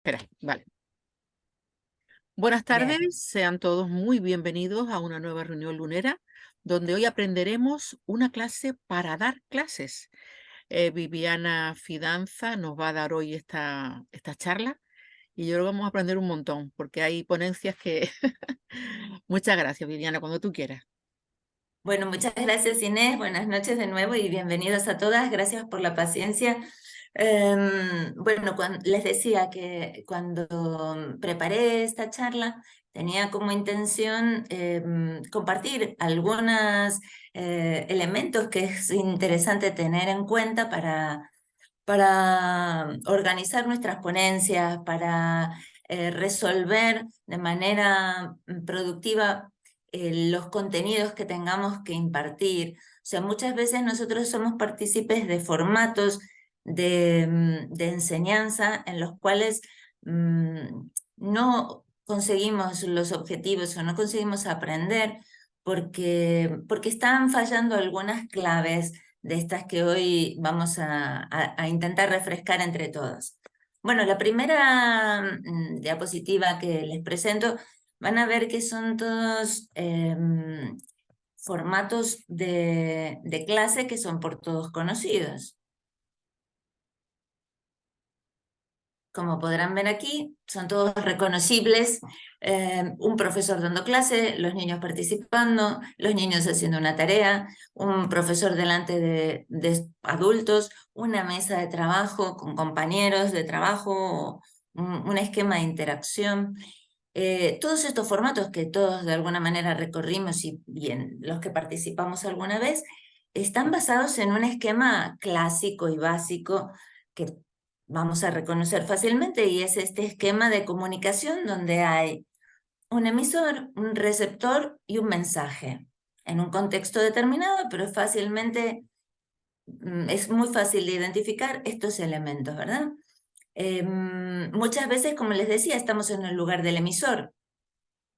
Espera, vale. Buenas tardes, Bien. sean todos muy bienvenidos a una nueva reunión lunera, donde hoy aprenderemos una clase para dar clases. Viviana Fidanza nos va a dar hoy esta charla y yo creo que vamos a aprender un montón, porque hay ponencias que... Muchas gracias, Viviana, cuando tú quieras. Bueno, muchas gracias Inés, buenas noches de nuevo y bienvenidos a todas, gracias por la paciencia. Bueno, les decía que cuando preparé esta charla tenía como intención compartir algunos elementos que es interesante tener en cuenta para organizar nuestras ponencias, para resolver de manera productiva los contenidos que tengamos que impartir. O sea, muchas veces nosotros somos partícipes de formatos de enseñanza en los cuales no conseguimos los objetivos o no conseguimos aprender porque están fallando algunas claves de estas que hoy vamos a intentar refrescar entre todos. Bueno, la primera diapositiva que les presento, van a ver que son todos formatos de clase que son por todos conocidos. Como podrán ver aquí, son todos reconocibles. Un profesor dando clase, los niños participando, los niños haciendo una tarea, un profesor delante de adultos, una mesa de trabajo con compañeros de trabajo, un esquema de interacción. Todos estos formatos que todos de alguna manera recorrimos y en los que participamos alguna vez, están basados en un esquema clásico y básico que vamos a reconocer fácilmente, y es este esquema de comunicación donde hay un emisor, un receptor y un mensaje en un contexto determinado, pero es muy fácil de identificar estos elementos, ¿verdad? Muchas veces, como les decía, estamos en el lugar del emisor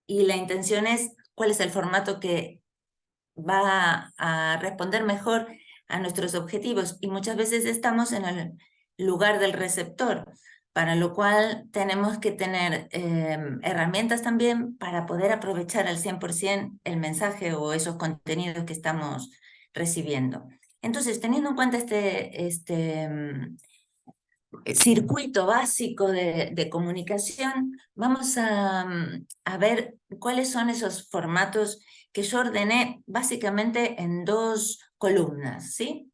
y la intención es cuál es el formato que va a responder mejor a nuestros objetivos, y muchas veces estamos en el lugar del receptor, para lo cual tenemos que tener herramientas también para poder aprovechar al 100% el mensaje o esos contenidos que estamos recibiendo. Entonces, teniendo en cuenta este circuito básico de comunicación, vamos a ver cuáles son esos formatos que yo ordené básicamente en dos columnas, ¿sí?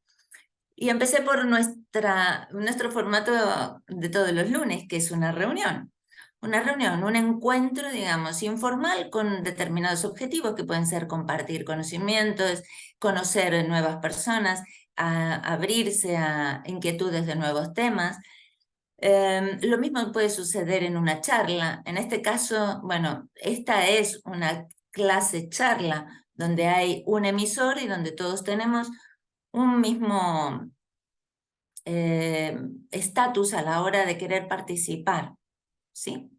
Y empecé por nuestro formato de todos los lunes, que es una reunión. Una reunión, un encuentro, digamos, informal con determinados objetivos que pueden ser compartir conocimientos, conocer nuevas personas, abrirse a inquietudes de nuevos temas. Lo mismo puede suceder en una charla. En este caso, bueno, esta es una clase charla donde hay un emisor y donde todos tenemos un mismo estatus a la hora de querer participar, ¿sí?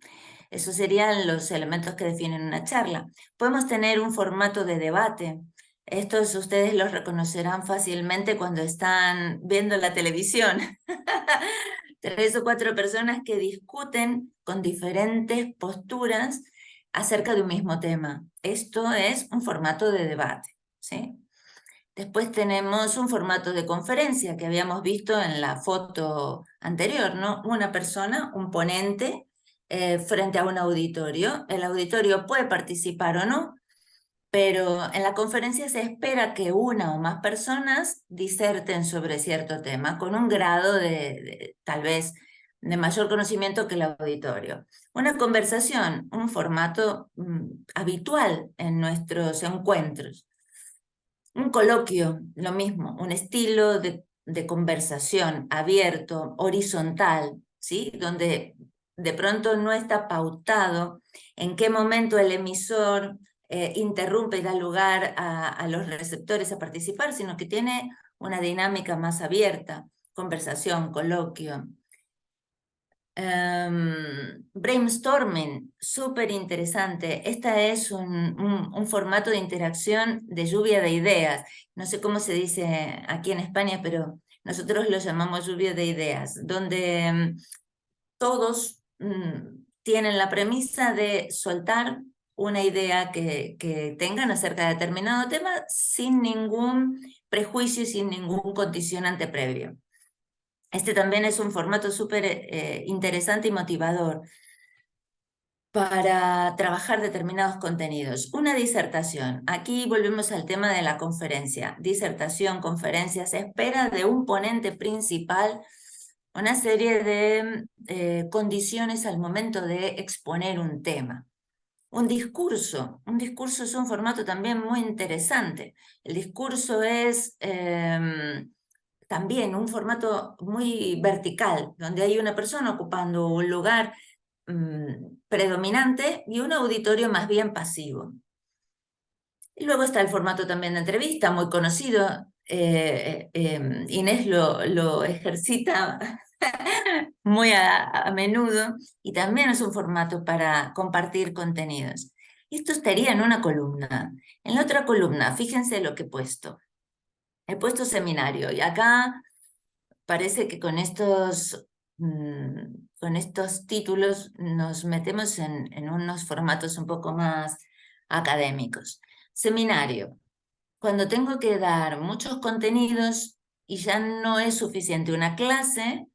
Esos serían los elementos que definen una charla. Podemos tener un formato de debate. Estos ustedes los reconocerán fácilmente cuando están viendo la televisión. 3 o 4 personas que discuten con diferentes posturas acerca de un mismo tema. Esto es un formato de debate, ¿sí? Después tenemos un formato de conferencia que habíamos visto en la foto anterior, ¿no? Una persona, un ponente, frente a un auditorio. El auditorio puede participar o no, pero en la conferencia se espera que una o más personas diserten sobre cierto tema con un grado tal vez de mayor conocimiento que el auditorio. Una conversación, un formato habitual en nuestros encuentros. Un coloquio, lo mismo, un estilo de conversación abierto, horizontal, ¿sí? Donde de pronto no está pautado en qué momento el emisor interrumpe y da lugar a los receptores a participar, sino que tiene una dinámica más abierta, conversación, coloquio. Brainstorming, súper interesante. Este es un formato de interacción de lluvia de ideas. No sé cómo se dice aquí en España, pero nosotros lo llamamos lluvia de ideas, donde todos tienen la premisa de soltar una idea que tengan acerca de determinado tema sin ningún prejuicio y sin ningún condicionante previo. Este también es un formato súper interesante y motivador para trabajar determinados contenidos. Una disertación. Aquí volvemos al tema de la conferencia. Disertación, conferencia, se espera de un ponente principal una serie de condiciones al momento de exponer un tema. Un discurso es un formato también muy interesante. El discurso es también un formato muy vertical, donde hay una persona ocupando un lugar predominante y un auditorio más bien pasivo. Y luego está el formato también de entrevista, muy conocido. Inés lo ejercita muy a menudo y también es un formato para compartir contenidos. Esto estaría en una columna. En la otra columna, fíjense lo que he puesto. He puesto seminario y acá parece que con estos títulos nos metemos en unos formatos un poco más académicos. Seminario. Cuando tengo que dar muchos contenidos y ya no es suficiente una clase,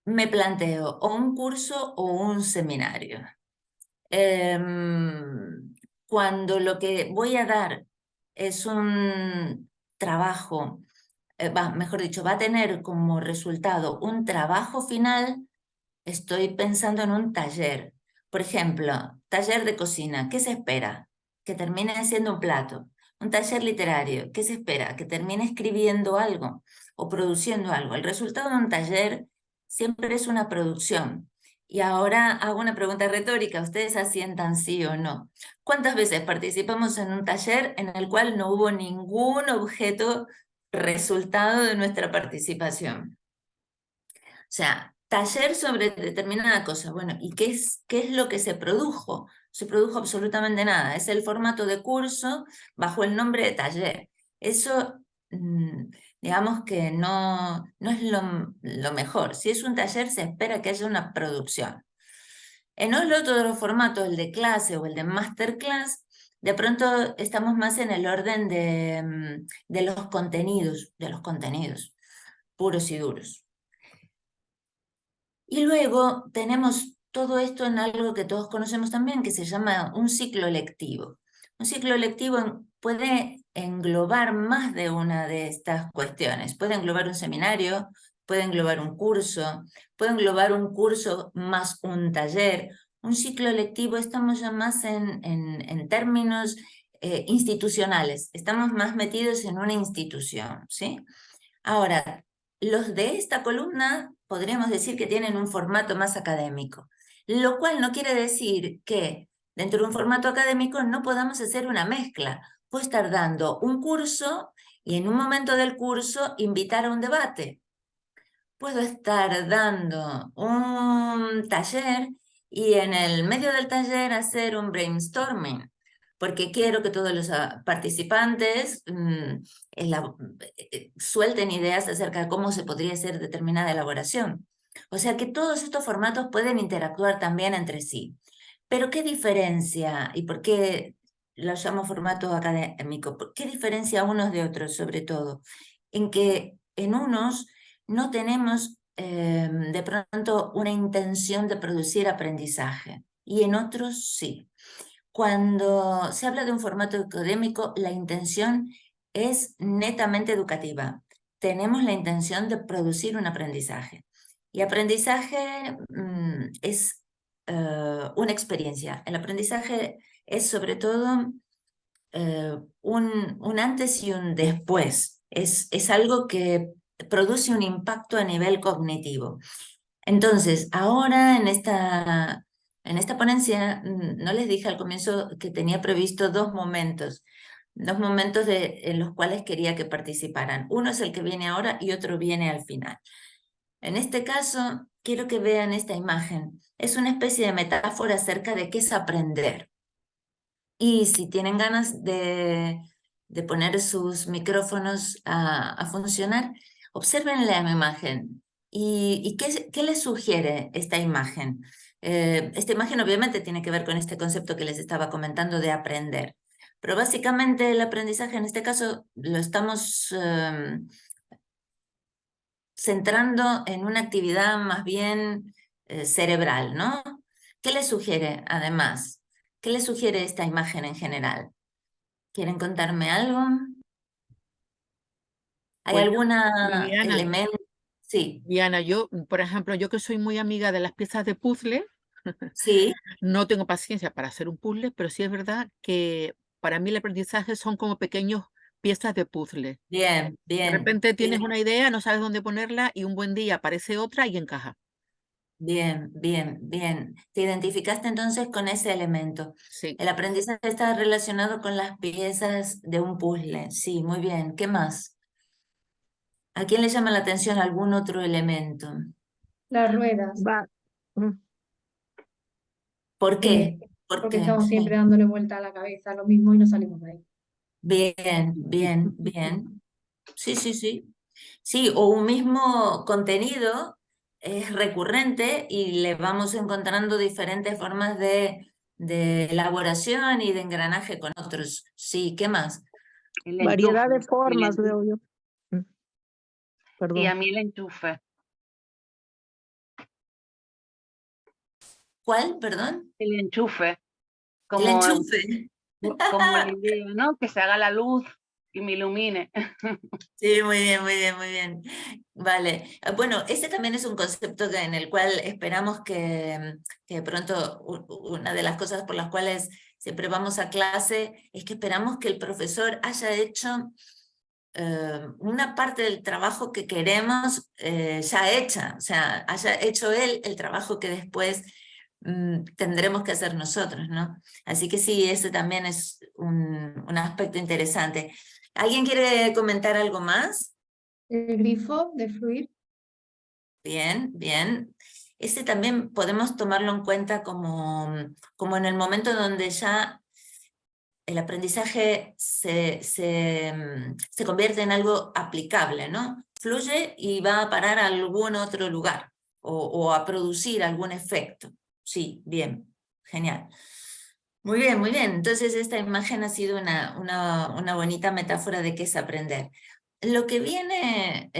me planteo o un curso o un seminario. Cuando lo que voy a dar es un trabajo, mejor dicho, va a tener como resultado un trabajo final, estoy pensando en un taller. Por ejemplo, taller de cocina. ¿Qué se espera? Que termine haciendo un plato. Un taller literario. ¿Qué se espera? Que termine escribiendo algo o produciendo algo. El resultado de un taller siempre es una producción. Y ahora hago una pregunta retórica. ¿Ustedes asientan sí o no? ¿Cuántas veces participamos en un taller en el cual no hubo ningún objeto resultado de nuestra participación? O sea, taller sobre determinada cosa. Bueno, ¿y qué es lo que se produjo? Se produjo absolutamente nada. Es el formato de curso bajo el nombre de taller. Eso, digamos que no es lo mejor. Si es un taller, se espera que haya una producción. En el otro de los formatos, el de clase o el de masterclass, de pronto estamos más en el orden de los contenidos puros y duros. Y luego tenemos todo esto en algo que todos conocemos también, que se llama un ciclo lectivo. Un ciclo lectivo puede englobar más de una de estas cuestiones. Puede englobar un seminario, puede englobar un curso, puede englobar un curso más un taller. Un ciclo lectivo estamos ya más en términos institucionales, estamos más metidos en una institución, ¿sí? Ahora, los de esta columna podríamos decir que tienen un formato más académico, lo cual no quiere decir que dentro de un formato académico no podamos hacer una mezcla. Puedo estar dando un curso y en un momento del curso invitar a un debate. Puedo estar dando un taller y en el medio del taller hacer un brainstorming, porque quiero que todos los participantes suelten ideas acerca de cómo se podría hacer determinada elaboración. O sea que todos estos formatos pueden interactuar también entre sí. Pero ¿qué diferencia y por qué lo llamo formato académico? ¿Qué diferencia unos de otros sobre todo? En que en unos no tenemos de pronto una intención de producir aprendizaje y en otros sí. Cuando se habla de un formato académico, la intención es netamente educativa. Tenemos la intención de producir un aprendizaje. Y aprendizaje es una experiencia. El aprendizaje es sobre todo un antes y un después. Es algo que produce un impacto a nivel cognitivo. Entonces, ahora en esta ponencia, no les dije al comienzo que tenía previsto dos momentos en los cuales quería que participaran. Uno es el que viene ahora y otro viene al final. En este caso, quiero que vean esta imagen. Es una especie de metáfora acerca de qué es aprender. Y si tienen ganas de poner sus micrófonos a funcionar, observen la imagen. ¿Y qué les sugiere esta imagen? Esta imagen obviamente tiene que ver con este concepto que les estaba comentando de aprender. Pero básicamente el aprendizaje en este caso lo estamos centrando en una actividad más bien cerebral, ¿no? ¿Qué les sugiere además? ¿Qué les sugiere esta imagen en general? ¿Quieren contarme algo? ¿Hay Pues algún Viviana, elemento? Sí, Viviana, yo, por ejemplo, yo que soy muy amiga de las piezas de puzzle, sí, no tengo paciencia para hacer un puzzle, pero sí es verdad que para mí el aprendizaje son como pequeños piezas de puzzle. bien, De bien, repente tienes bien. una idea, no sabes dónde ponerla y un buen día aparece otra y encaja. Bien, bien, bien. Te identificaste entonces con ese elemento. Sí. El aprendizaje está relacionado con las piezas de un puzzle. Sí, muy bien. ¿Qué más? ¿A quién le llama la atención algún otro elemento? Las ruedas, Va. Mm. ¿Por eh, qué? ¿Por porque qué? estamos siempre Sí. dándole vuelta a la cabeza a lo mismo y no salimos de ahí. Bien, bien, bien. Sí, sí, sí. Sí, o un mismo contenido es recurrente y le vamos encontrando diferentes formas de elaboración y de engranaje con otros. Sí, ¿qué más? El Variedad de enchufe, formas, veo yo. Mm, y a Perdón. mí el enchufe, ¿Cuál? Perdón. el enchufe, El como, enchufe. como la idea, ¿no? Que se haga la luz y me ilumine. Sí, muy bien, muy bien, muy bien. Vale. Bueno, este también es un concepto en el cual esperamos que de pronto una de las cosas por las cuales siempre vamos a clase es que esperamos que el profesor haya hecho una parte del trabajo que queremos ya hecha, o sea, haya hecho él el trabajo que después tendremos que hacer nosotros, ¿no? Así que sí, ese también es un aspecto interesante. ¿Alguien quiere comentar algo más? El grifo de fluir, Bien, bien. Ese también podemos tomarlo en cuenta como en el momento donde ya el aprendizaje se convierte en algo aplicable, ¿no? Fluye y va a parar a algún otro lugar o a producir algún efecto. Sí, bien, genial. Muy bien, muy bien. Entonces esta imagen ha sido una bonita metáfora de qué es aprender. Lo que viene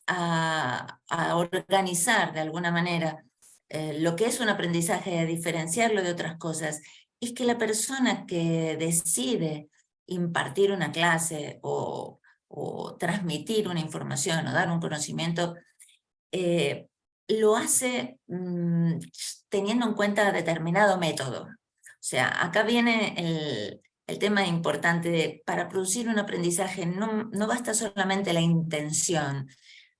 a organizar de alguna manera lo que es un aprendizaje, a diferenciarlo de otras cosas, es que la persona que decide impartir una clase o transmitir una información o dar un conocimiento, eh, lo hace teniendo en cuenta determinado método. O sea, acá viene el tema importante de, para producir un aprendizaje no basta solamente la intención,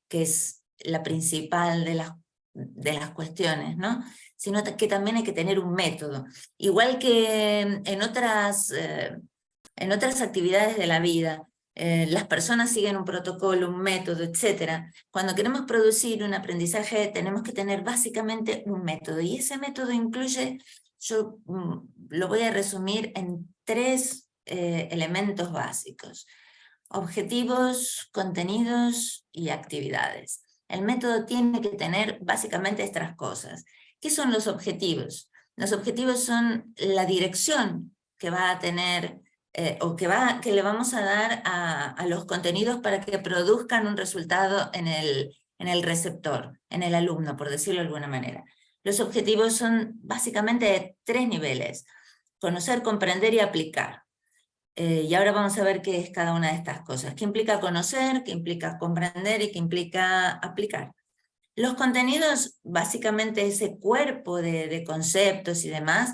que es la principal de las cuestiones, ¿no? Sino que también hay que tener un método. Igual que en otras actividades de la vida, las personas siguen un protocolo, un método, etc. Cuando queremos producir un aprendizaje tenemos que tener básicamente un método y ese método incluye, yo lo voy a resumir en tres elementos básicos: objetivos, contenidos y actividades. El método tiene que tener básicamente estas cosas. ¿Qué son los objetivos? Los objetivos son la dirección que va a tener que le vamos a dar a los contenidos para que produzcan un resultado en el receptor, en el alumno, por decirlo de alguna manera. Los objetivos son básicamente de tres niveles: conocer, comprender y aplicar. Y ahora vamos a ver qué es cada una de estas cosas. ¿Qué implica conocer? ¿Qué implica comprender? ¿Y qué implica aplicar? Los contenidos, básicamente ese cuerpo de conceptos y demás,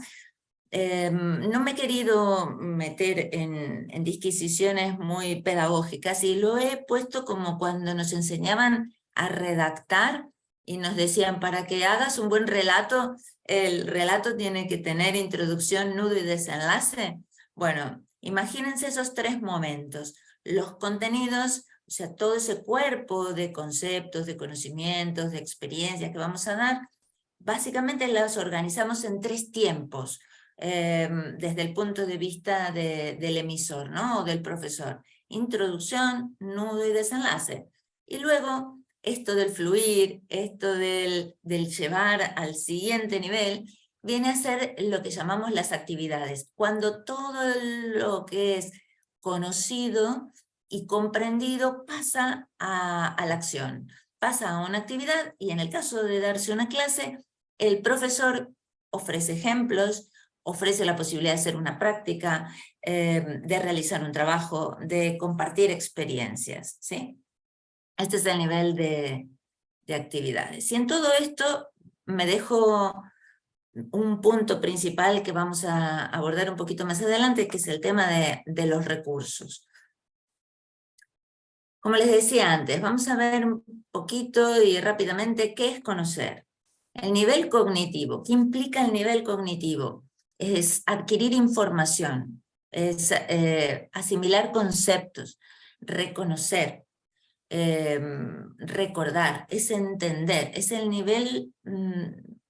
no me he querido meter en disquisiciones muy pedagógicas y lo he puesto como cuando nos enseñaban a redactar y nos decían, para que hagas un buen relato, el relato tiene que tener introducción, nudo y desenlace. Bueno, imagínense esos tres momentos: los contenidos, o sea, todo ese cuerpo de conceptos, de conocimientos, de experiencias que vamos a dar, básicamente los organizamos en tres tiempos, desde el punto de vista del emisor, ¿no? O del profesor: introducción, nudo y desenlace. Y luego esto del fluir, esto del llevar al siguiente nivel, viene a ser lo que llamamos las actividades. Cuando todo lo que es conocido y comprendido pasa a la acción, pasa a una actividad, y en el caso de darse una clase, el profesor ofrece ejemplos, ofrece la posibilidad de hacer una práctica, de realizar un trabajo, de compartir experiencias, ¿sí? Este es el nivel de actividades. Y en todo esto me dejo un punto principal que vamos a abordar un poquito más adelante, que es el tema de los recursos. Como les decía antes, vamos a ver un poquito y rápidamente qué es conocer. El nivel cognitivo. ¿Qué implica el nivel cognitivo? Es adquirir información, es asimilar conceptos, reconocer, recordar, es entender, es el nivel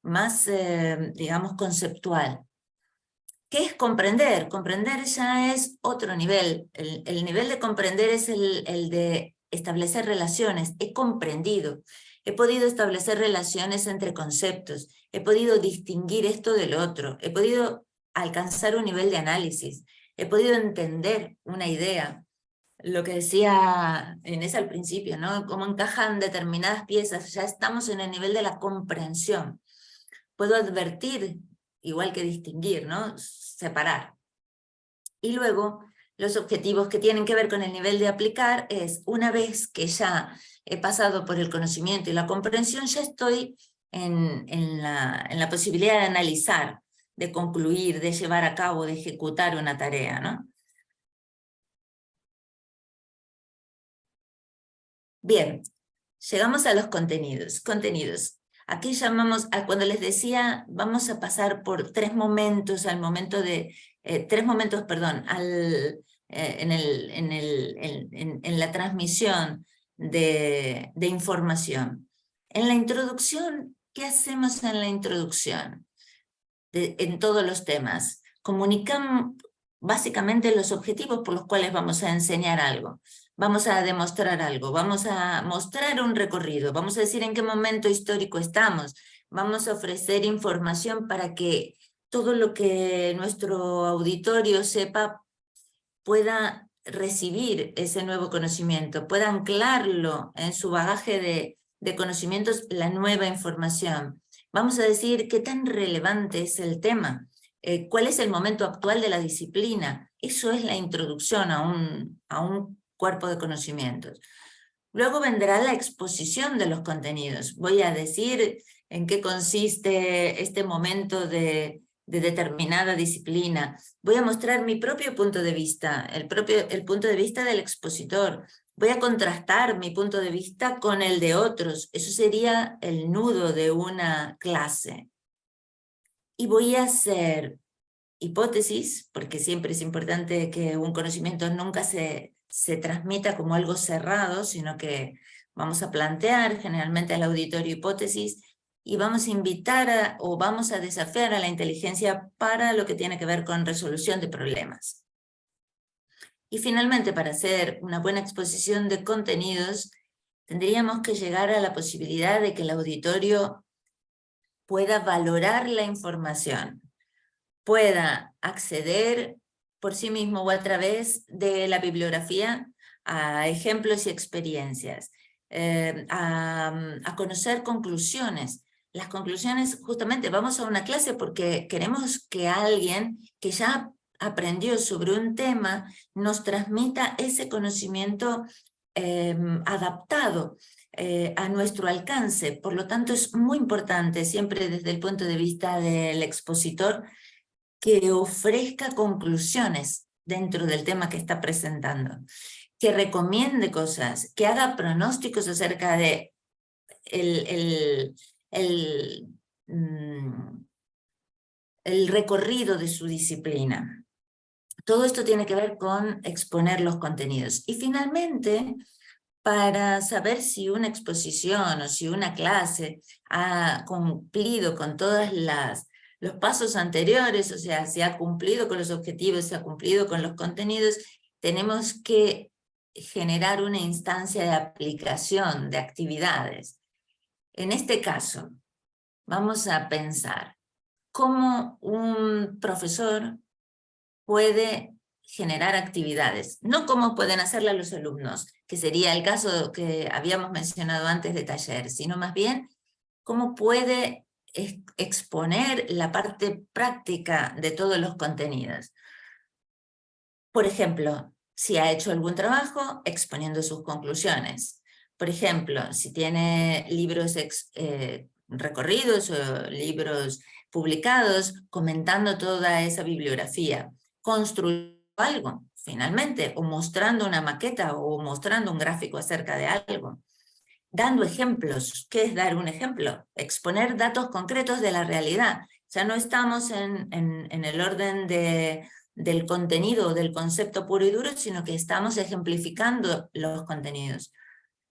más, digamos, conceptual. ¿Qué es comprender? Comprender ya es otro nivel. El nivel de comprender es el de establecer relaciones. He comprendido, he podido establecer relaciones entre conceptos, he podido distinguir esto del otro, he podido alcanzar un nivel de análisis, he podido entender una idea. Lo que decía Inés al principio, ¿no? Cómo encajan determinadas piezas, ya estamos en el nivel de la comprensión. Puedo advertir, igual que distinguir, ¿no? Separar. Y luego, los objetivos que tienen que ver con el nivel de aplicar es, una vez que ya he pasado por el conocimiento y la comprensión, ya estoy en la posibilidad de analizar, de concluir, de llevar a cabo, de ejecutar una tarea, ¿no? Bien, llegamos a los contenidos. Aquí llamamos, cuando les decía, vamos a pasar por tres momentos, en la transmisión de información. En la introducción, ¿qué hacemos en la introducción? En todos los temas. Comunicamos básicamente los objetivos por los cuales vamos a enseñar algo. Vamos a demostrar algo, vamos a mostrar un recorrido, vamos a decir en qué momento histórico estamos, vamos a ofrecer información para que todo lo que nuestro auditorio sepa pueda recibir ese nuevo conocimiento, pueda anclarlo en su bagaje de conocimientos, la nueva información. Vamos a decir qué tan relevante es el tema, cuál es el momento actual de la disciplina. Eso es la introducción a un cuerpo de conocimientos. Luego vendrá la exposición de los contenidos. Voy a decir en qué consiste este momento de determinada disciplina. Voy a mostrar mi propio punto de vista, el punto de vista del expositor. Voy a contrastar mi punto de vista con el de otros. Eso sería el nudo de una clase. Y voy a hacer hipótesis, porque siempre es importante que un conocimiento nunca se transmita como algo cerrado, sino que vamos a plantear generalmente al auditorio hipótesis y vamos a invitar o vamos a desafiar a la inteligencia para lo que tiene que ver con resolución de problemas. Y finalmente, para hacer una buena exposición de contenidos, tendríamos que llegar a la posibilidad de que el auditorio pueda valorar la información, pueda acceder por sí mismo o a través de la bibliografía a ejemplos y experiencias, a conocer conclusiones. Las conclusiones, justamente, vamos a una clase porque queremos que alguien que ya aprendió sobre un tema nos transmita ese conocimiento adaptado a nuestro alcance. Por lo tanto, es muy importante, siempre desde el punto de vista del expositor, que ofrezca conclusiones dentro del tema que está presentando, que recomiende cosas, que haga pronósticos acerca de el recorrido de su disciplina. Todo esto tiene que ver con exponer los contenidos. Y finalmente, para saber si una exposición o si una clase ha cumplido con todas los pasos anteriores, o sea, si ha cumplido con los objetivos, si ha cumplido con los contenidos, tenemos que generar una instancia de aplicación de actividades. En este caso, vamos a pensar cómo un profesor puede generar actividades, no cómo pueden hacerla los alumnos, que sería el caso que habíamos mencionado antes de taller, sino más bien cómo puede exponer la parte práctica de todos los contenidos. Por ejemplo, si ha hecho algún trabajo, exponiendo sus conclusiones. Por ejemplo, si tiene libros recorridos o libros publicados, comentando toda esa bibliografía. Construyendo algo, finalmente, o mostrando una maqueta o mostrando un gráfico acerca de algo. Dando ejemplos. ¿Qué es dar un ejemplo? Exponer datos concretos de la realidad. Ya no estamos en el orden del contenido o del concepto puro y duro, sino que estamos ejemplificando los contenidos.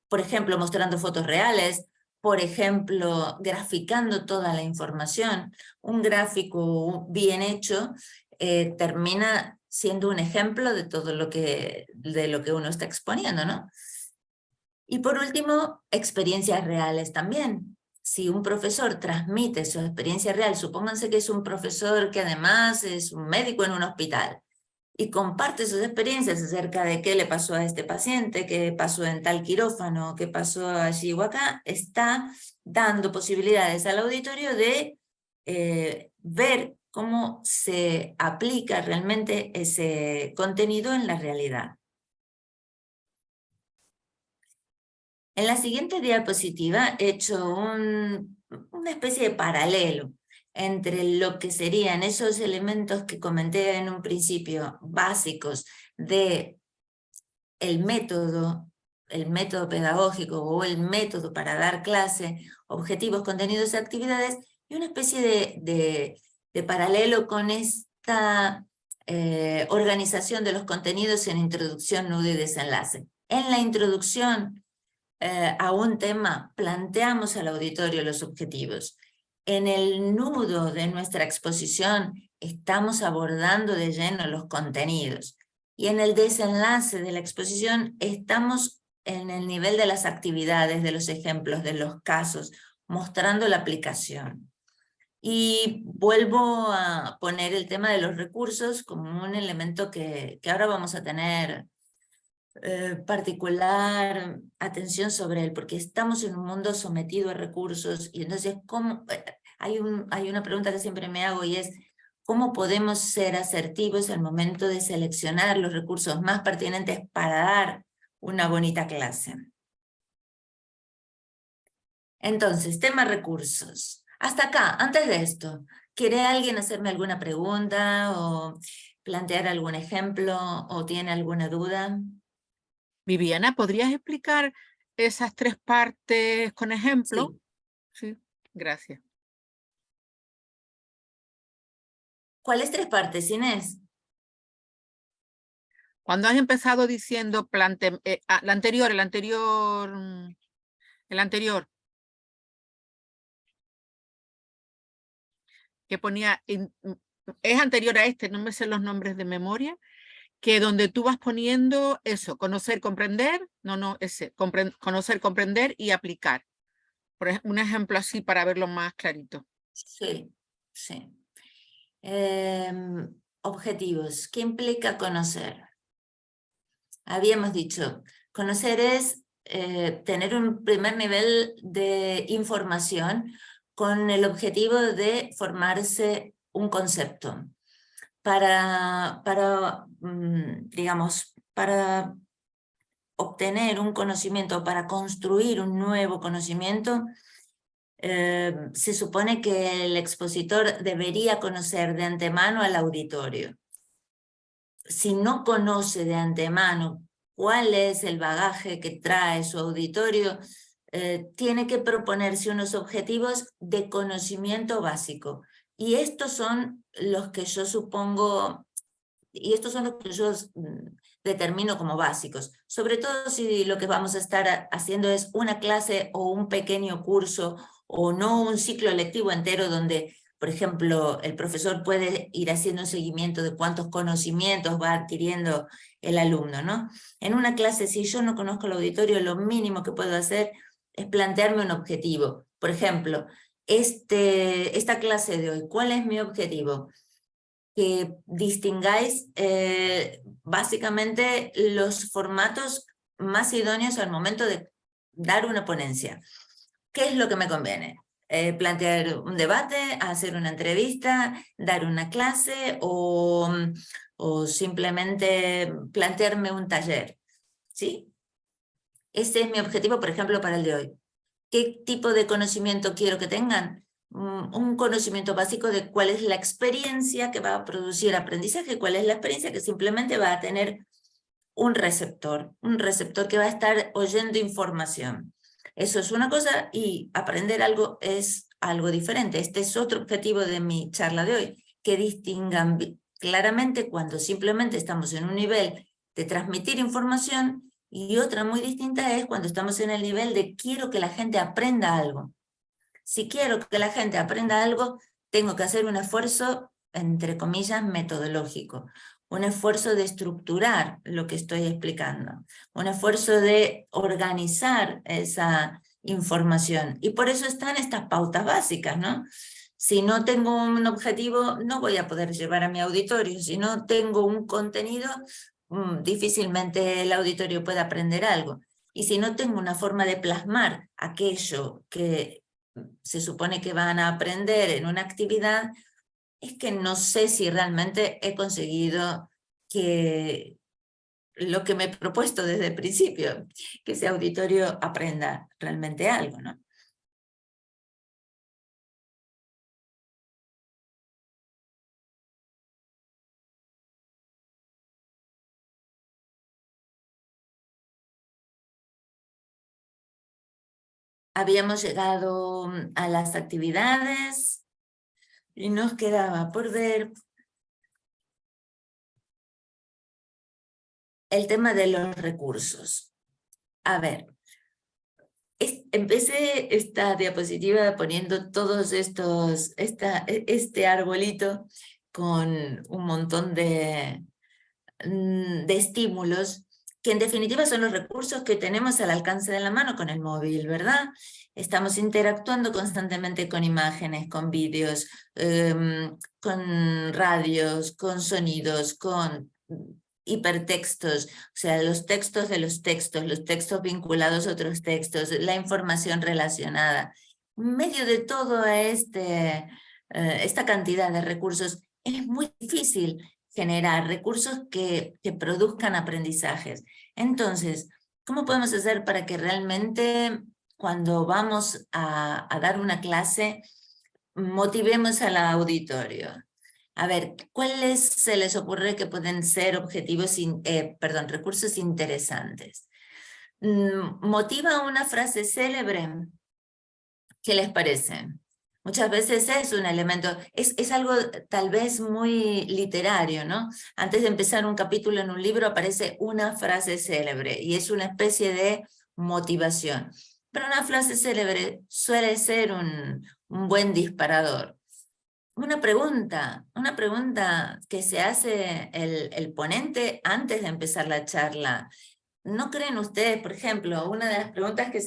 Por ejemplo, mostrando fotos reales, por ejemplo, graficando toda la información. Un gráfico bien hecho termina siendo un ejemplo de todo lo que uno está exponiendo, ¿no? Y por último, experiencias reales también. Si un profesor transmite su experiencia real, supónganse que es un profesor que además es un médico en un hospital, y comparte sus experiencias acerca de qué le pasó a este paciente, qué pasó en tal quirófano, qué pasó allí o acá, está dando posibilidades al auditorio de ver cómo se aplica realmente ese contenido en la realidad. En la siguiente diapositiva he hecho una especie de paralelo entre lo que serían esos elementos que comenté en un principio, básicos de el método pedagógico o el método para dar clase, objetivos, contenidos y actividades, y una especie de paralelo con esta organización de los contenidos en introducción, nudo y desenlace. En la introducción a un tema, planteamos al auditorio los objetivos. En el nudo de nuestra exposición estamos abordando de lleno los contenidos. Y en el desenlace de la exposición estamos en el nivel de las actividades, de los ejemplos, de los casos, mostrando la aplicación. Y vuelvo a poner el tema de los recursos como un elemento que ahora vamos a tener particular atención sobre él, porque estamos en un mundo sometido a recursos, y entonces hay una pregunta que siempre me hago, y es ¿cómo podemos ser asertivos al momento de seleccionar los recursos más pertinentes para dar una bonita clase? Entonces, tema recursos. Hasta acá, antes de esto, ¿quiere alguien hacerme alguna pregunta o plantear algún ejemplo o tiene alguna duda? Viviana, ¿podrías explicar esas 3 partes con ejemplo? Sí, gracias. ¿Cuáles 3 partes, Inés? Cuando has empezado diciendo el anterior, que ponía, es anterior a este, no me sé los nombres de memoria, que donde tú vas poniendo eso, conocer, comprender, conocer, comprender y aplicar. Por ejemplo, un ejemplo así para verlo más clarito. Sí, sí. Objetivos. ¿Qué implica conocer? Habíamos dicho, conocer es tener un primer nivel de información con el objetivo de formarse un concepto. Para obtener un conocimiento, para construir un nuevo conocimiento, se supone que el expositor debería conocer de antemano al auditorio. Si no conoce de antemano cuál es el bagaje que trae su auditorio, tiene que proponerse unos objetivos de conocimiento básico. Y estos son los que yo supongo, y estos son los que yo determino como básicos. Sobre todo si lo que vamos a estar haciendo es una clase o un pequeño curso, o no un ciclo lectivo entero donde Por ejemplo, el profesor puede ir haciendo un seguimiento de cuántos conocimientos va adquiriendo el alumno, ¿no? En una clase, si yo no conozco el auditorio, lo mínimo que puedo hacer es plantearme un objetivo. Por ejemplo, esta clase de hoy, ¿cuál es mi objetivo? Que distingáis básicamente los formatos más idóneos al momento de dar una ponencia. ¿Qué es lo que me conviene? Plantear un debate, hacer una entrevista, dar una clase o simplemente plantearme un taller, ¿sí? Ese es mi objetivo, por ejemplo, para el de hoy. ¿Qué tipo de conocimiento quiero que tengan? Un conocimiento básico de cuál es la experiencia que va a producir aprendizaje, cuál es la experiencia que simplemente va a tener un receptor que va a estar oyendo información. Eso es una cosa y aprender algo es algo diferente. Este es otro objetivo de mi charla de hoy, que distingan claramente cuando simplemente estamos en un nivel de transmitir información y otra muy distinta es cuando estamos en el nivel de quiero que la gente aprenda algo. Si quiero que la gente aprenda algo, tengo que hacer un esfuerzo, entre comillas, metodológico. Un esfuerzo de estructurar lo que estoy explicando. Un esfuerzo de organizar esa información. Y por eso están estas pautas básicas, ¿no? Si no tengo un objetivo, no voy a poder llevar a mi auditorio. Si no tengo un contenido, difícilmente el auditorio pueda aprender algo. Y si no tengo una forma de plasmar aquello que se supone que van a aprender en una actividad, es que no sé si realmente he conseguido que lo que me he propuesto desde el principio, que ese auditorio aprenda realmente algo, ¿no? Habíamos llegado a las actividades y nos quedaba por ver el tema de los recursos. A ver, empecé esta diapositiva poniendo todos este arbolito con un montón de estímulos que en definitiva son los recursos que tenemos al alcance de la mano con el móvil, ¿verdad? Estamos interactuando constantemente con imágenes, con vídeos, con radios, con sonidos, con hipertextos, o sea, los textos de los textos vinculados a otros textos, la información relacionada. En medio de toda esta cantidad de recursos, es muy difícil generar recursos que produzcan aprendizajes. Entonces, ¿cómo podemos hacer para que realmente cuando vamos a dar una clase motivemos al auditorio? A ver, ¿cuáles se les ocurre que pueden ser recursos interesantes? ¿Motiva una frase célebre? ¿Qué les parece? Muchas veces es un elemento, es algo tal vez muy literario, ¿no? Antes de empezar un capítulo en un libro aparece una frase célebre y es una especie de motivación. Pero una frase célebre suele ser un buen disparador. Una pregunta que se hace el ponente antes de empezar la charla. ¿No creen ustedes, por ejemplo, una de las preguntas que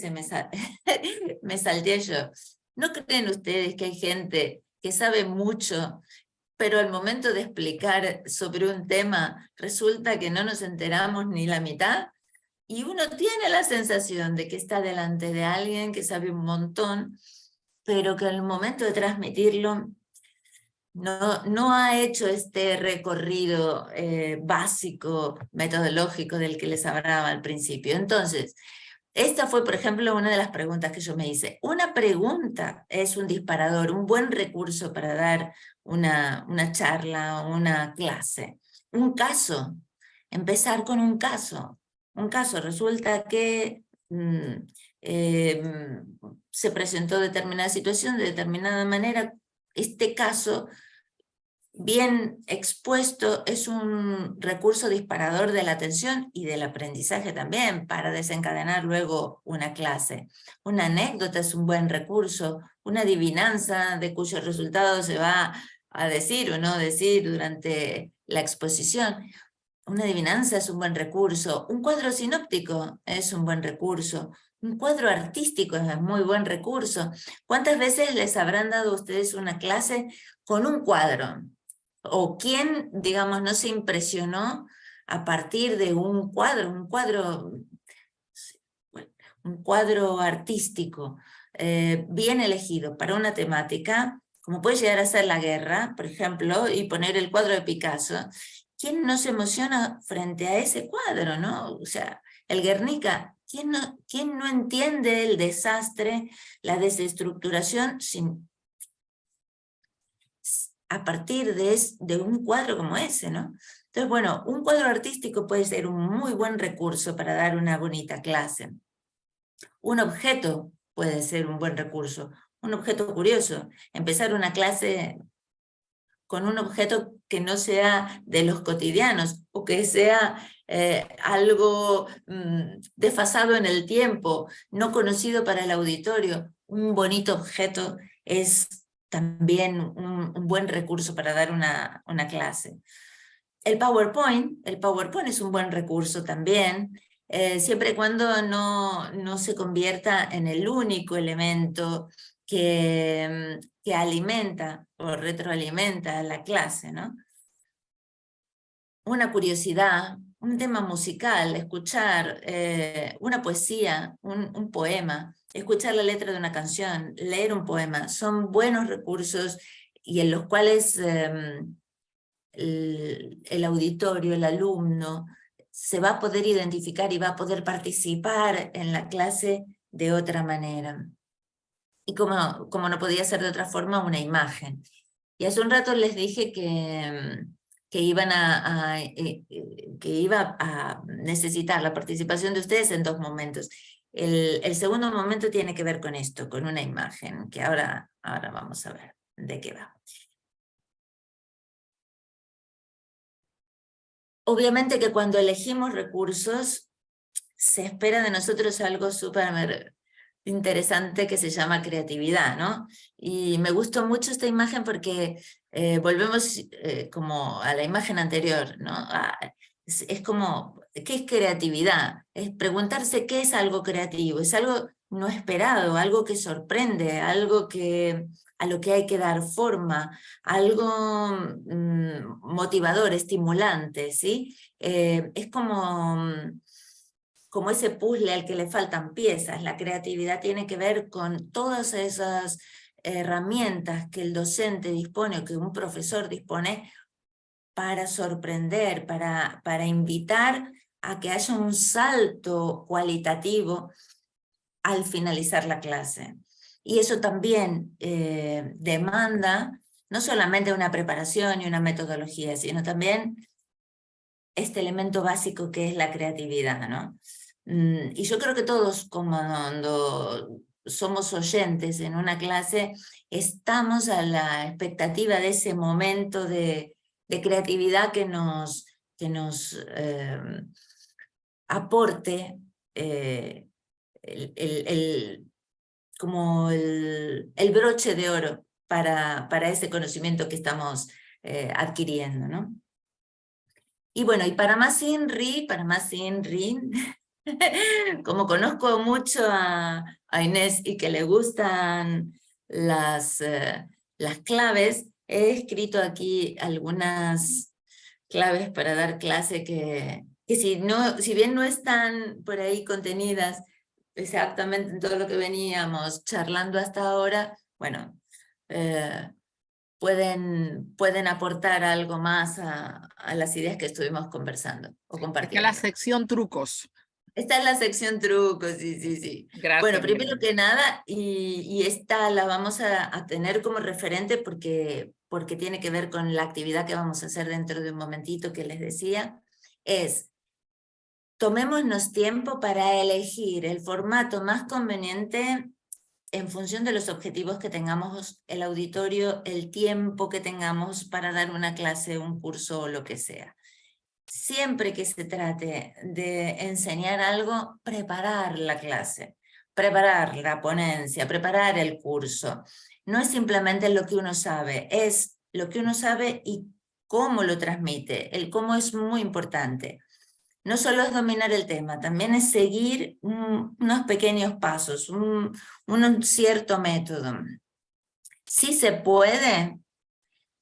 me salté yo, ¿no creen ustedes que hay gente que sabe mucho, pero al momento de explicar sobre un tema resulta que no nos enteramos ni la mitad? Y uno tiene la sensación de que está delante de alguien que sabe un montón, pero que al momento de transmitirlo no ha hecho este recorrido básico, metodológico del que les hablaba al principio. Entonces, esta fue, por ejemplo, una de las preguntas que yo me hice. Una pregunta es un disparador, un buen recurso para dar una charla, una clase. Un caso, empezar con un caso. Un caso, resulta que se presentó determinada situación de determinada manera. Este caso, bien expuesto, es un recurso disparador de la atención y del aprendizaje también para desencadenar luego una clase. Una anécdota es un buen recurso, una adivinanza de cuyo resultado se va a decir o no decir durante la exposición. Una adivinanza es un buen recurso, un cuadro sinóptico es un buen recurso, un cuadro artístico es muy buen recurso. ¿Cuántas veces les habrán dado a ustedes una clase con un cuadro? ¿O quién, digamos, no se impresionó a partir de un cuadro artístico bien elegido para una temática, como puede llegar a ser la guerra, por ejemplo, y poner el cuadro de Picasso? ¿Quién no se emociona frente a ese cuadro, no? O sea, el Guernica, ¿quién no entiende el desastre, la desestructuración a partir de un cuadro como ese, ¿no? Entonces, bueno, un cuadro artístico puede ser un muy buen recurso para dar una bonita clase. Un objeto puede ser un buen recurso, un objeto curioso. Empezar una clase con un objeto que no sea de los cotidianos o que sea algo desfasado en el tiempo, no conocido para el auditorio. Un bonito objeto es también un buen recurso para dar una clase. El PowerPoint es un buen recurso también, siempre y cuando no se convierta en el único elemento que alimenta o retroalimenta la clase, ¿no? Una curiosidad, un tema musical, escuchar una poesía, un poema, escuchar la letra de una canción, leer un poema, son buenos recursos y en los cuales el auditorio, el alumno, se va a poder identificar y va a poder participar en la clase de otra manera. Y como no podía ser de otra forma, una imagen. Y hace un rato les dije que iba a necesitar la participación de ustedes en dos momentos. El segundo momento tiene que ver con esto, con una imagen, que ahora vamos a ver de qué va. Obviamente que cuando elegimos recursos, se espera de nosotros algo súper interesante que se llama creatividad, ¿no? Y me gustó mucho esta imagen porque volvemos como a la imagen anterior, ¿no? Es como, ¿qué es creatividad? Es preguntarse qué es algo creativo, es algo no esperado, algo que sorprende, algo a lo que hay que dar forma, algo motivador, estimulante, ¿sí? Es como ese puzzle al que le faltan piezas. La creatividad tiene que ver con todas esas herramientas que el docente dispone o que un profesor dispone para sorprender, para invitar a que haya un salto cualitativo al finalizar la clase. Y eso también demanda no solamente una preparación y una metodología, sino también este elemento básico que es la creatividad, ¿no? Y yo creo que todos, cuando somos oyentes en una clase, estamos a la expectativa de ese momento de creatividad que nos aporte como el broche de oro para ese conocimiento que estamos adquiriendo, ¿no? Y bueno, y para más INRI, como conozco mucho a Inés y que le gustan las claves, he escrito aquí algunas claves para dar clase que si bien no están por ahí contenidas exactamente en todo lo que veníamos charlando hasta ahora, bueno, pueden aportar algo más a las ideas que estuvimos conversando o Está compartiendo. la sección trucos. Está en la sección trucos, sí. Gracias. Bueno, primero que nada, y esta la vamos a tener como referente porque tiene que ver con la actividad que vamos a hacer dentro de un momentito que les decía, es tomémonos tiempo para elegir el formato más conveniente en función de los objetivos que tengamos, el auditorio, el tiempo que tengamos para dar una clase, un curso o lo que sea. Siempre que se trate de enseñar algo, preparar la clase. preparar la ponencia, preparar el curso, no es simplemente lo que uno sabe, es lo que uno sabe y cómo lo transmite. El cómo es muy importante. No solo es dominar el tema, también es seguir unos pequeños pasos, un cierto método. Sí se puede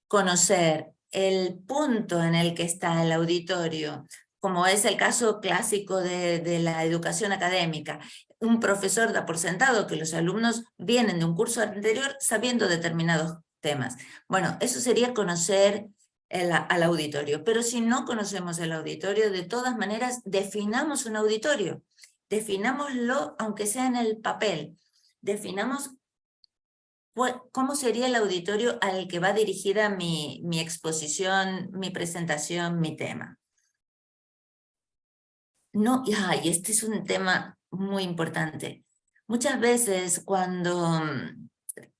conocer el punto en el que está el auditorio, como es el caso clásico de la educación académica. Un profesor da por sentado que los alumnos vienen de un curso anterior sabiendo determinados temas. Bueno, eso sería conocer al auditorio, pero si no conocemos el auditorio, de todas maneras definamos un auditorio, definámoslo aunque sea en el papel, definamos cómo sería el auditorio al que va dirigida mi exposición, mi presentación, mi tema. No, y este es un tema muy importante. Muchas veces cuando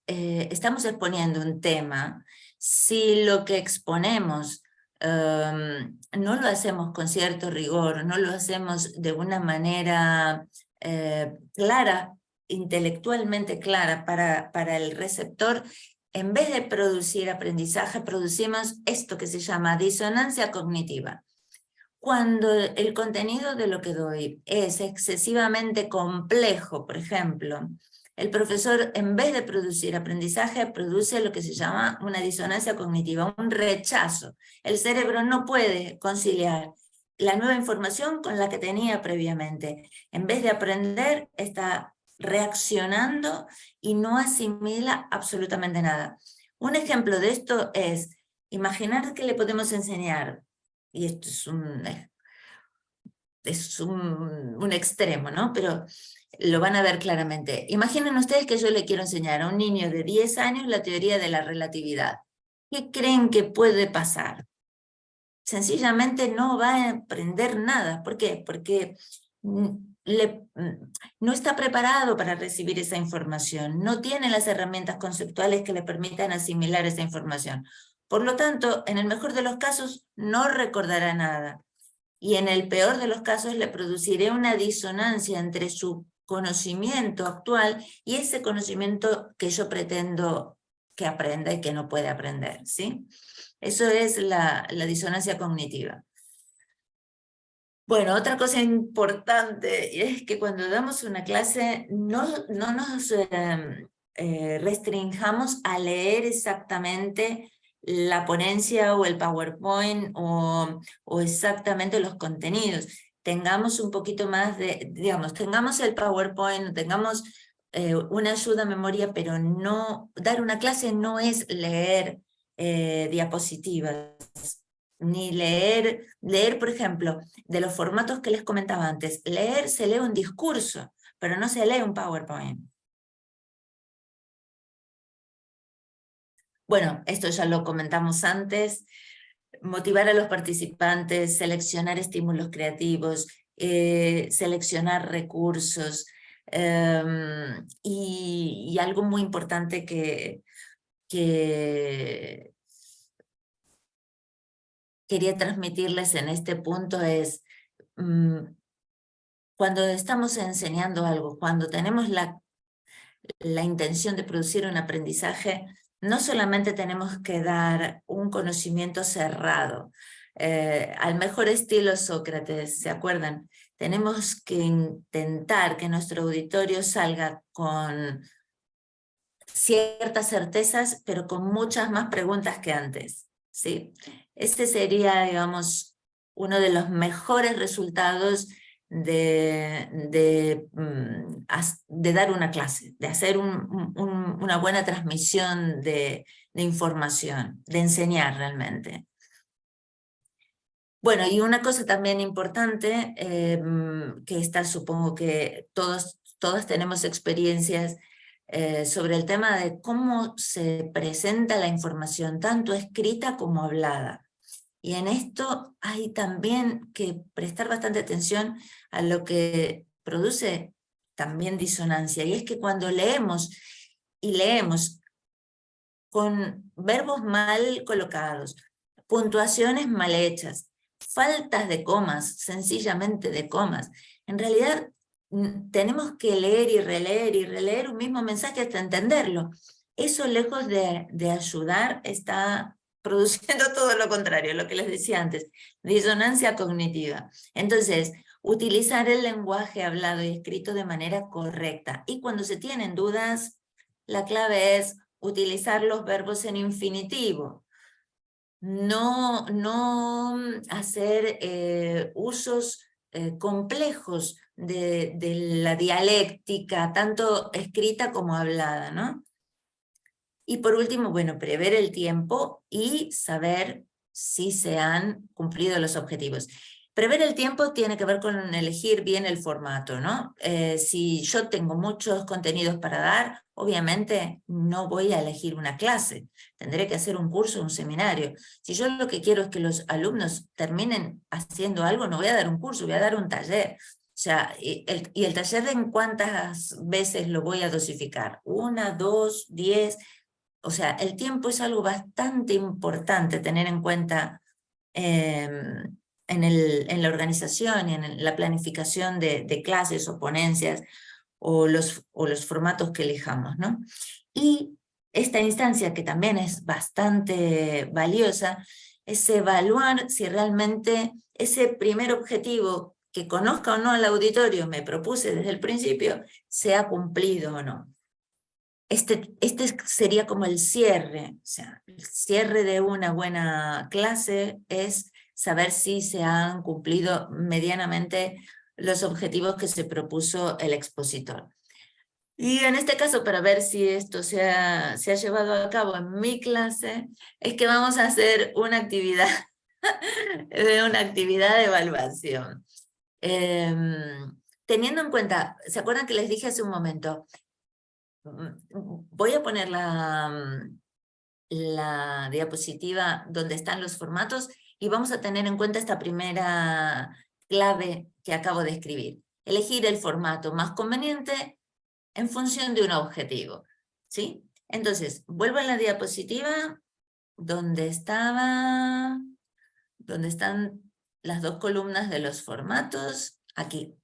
estamos exponiendo un tema, si lo que exponemos no lo hacemos con cierto rigor, no lo hacemos de una manera clara, intelectualmente clara para el receptor, en vez de producir aprendizaje, producimos esto que se llama disonancia cognitiva. Cuando el contenido de lo que doy es excesivamente complejo, por ejemplo, el profesor, en vez de producir aprendizaje, produce lo que se llama una disonancia cognitiva, un rechazo. El cerebro no puede conciliar la nueva información con la que tenía previamente. En vez de aprender, está reaccionando y no asimila absolutamente nada. Un ejemplo de esto es, imaginar que le podemos enseñar, y esto es un extremo, ¿no? Pero lo van a ver claramente. Imaginen ustedes que yo le quiero enseñar a un niño de 10 años la teoría de la relatividad. ¿Qué creen que puede pasar? Sencillamente no va a aprender nada. ¿Por qué? Porque no está preparado para recibir esa información, no tiene las herramientas conceptuales que le permitan asimilar esa información. Por lo tanto, en el mejor de los casos, no recordará nada. Y en el peor de los casos le produciré una disonancia entre su conocimiento actual y ese conocimiento que yo pretendo que aprenda y que no puede aprender, ¿sí? Eso es la disonancia cognitiva. Bueno, otra cosa importante es que cuando damos una clase no nos restringamos a leer exactamente la ponencia o el PowerPoint o exactamente los contenidos. Tengamos un poquito más de, digamos, tengamos el PowerPoint, tengamos una ayuda a memoria, pero no, dar una clase no es leer diapositivas, ni leer, por ejemplo, de los formatos que les comentaba antes. Se lee un discurso, pero no se lee un PowerPoint. Bueno, esto ya lo comentamos antes. Motivar a los participantes, seleccionar estímulos creativos, seleccionar recursos, y algo muy importante que quería transmitirles en este punto es, cuando estamos enseñando algo, cuando tenemos la intención de producir un aprendizaje, no solamente tenemos que dar un conocimiento cerrado, al mejor estilo Sócrates, ¿se acuerdan? Tenemos que intentar que nuestro auditorio salga con ciertas certezas, pero con muchas más preguntas que antes, ¿sí? Este sería, digamos, uno de los mejores resultados de dar una clase, de hacer una buena transmisión de información, de enseñar realmente. Bueno, y una cosa también importante, que supongo que todos tenemos experiencias sobre el tema de cómo se presenta la información, tanto escrita como hablada. Y en esto hay también que prestar bastante atención a lo que produce también disonancia, y es que cuando leemos con verbos mal colocados, puntuaciones mal hechas, faltas de comas, sencillamente de comas, en realidad tenemos que leer y releer un mismo mensaje hasta entenderlo. Eso, lejos de ayudar, está produciendo todo lo contrario, lo que les decía antes, disonancia cognitiva. Entonces, utilizar el lenguaje hablado y escrito de manera correcta. Y cuando se tienen dudas, la clave es utilizar los verbos en infinitivo. No hacer usos complejos de la dialéctica, tanto escrita como hablada, ¿no? Y por último, bueno, prever el tiempo y saber si se han cumplido los objetivos. Prever el tiempo tiene que ver con elegir bien el formato, ¿no? Si yo tengo muchos contenidos para dar, obviamente no voy a elegir una clase, tendré que hacer un curso, un seminario. Si yo lo que quiero es que los alumnos terminen haciendo algo, no voy a dar un curso, voy a dar un taller. O sea, y el taller, ¿en cuántas veces lo voy a dosificar? 1, 2, 10... O sea, el tiempo es algo bastante importante tener en cuenta en la organización y en la planificación de clases o ponencias o los formatos que elijamos, ¿no? Y esta instancia, que también es bastante valiosa, es evaluar si realmente ese primer objetivo que conozca o no al auditorio me propuse desde el principio, se ha cumplido o no. Este sería como el cierre, o sea, el cierre de una buena clase es saber si se han cumplido medianamente los objetivos que se propuso el expositor. Y en este caso, para ver si esto se ha llevado a cabo en mi clase, es que vamos a hacer una actividad, una actividad de evaluación. Teniendo en cuenta, ¿se acuerdan que les dije hace un momento? Voy a poner la diapositiva donde están los formatos y vamos a tener en cuenta esta primera clave que acabo de escribir. Elegir el formato más conveniente en función de un objetivo, ¿sí? Entonces, vuelvo a la diapositiva donde están las dos columnas de los formatos, aquí.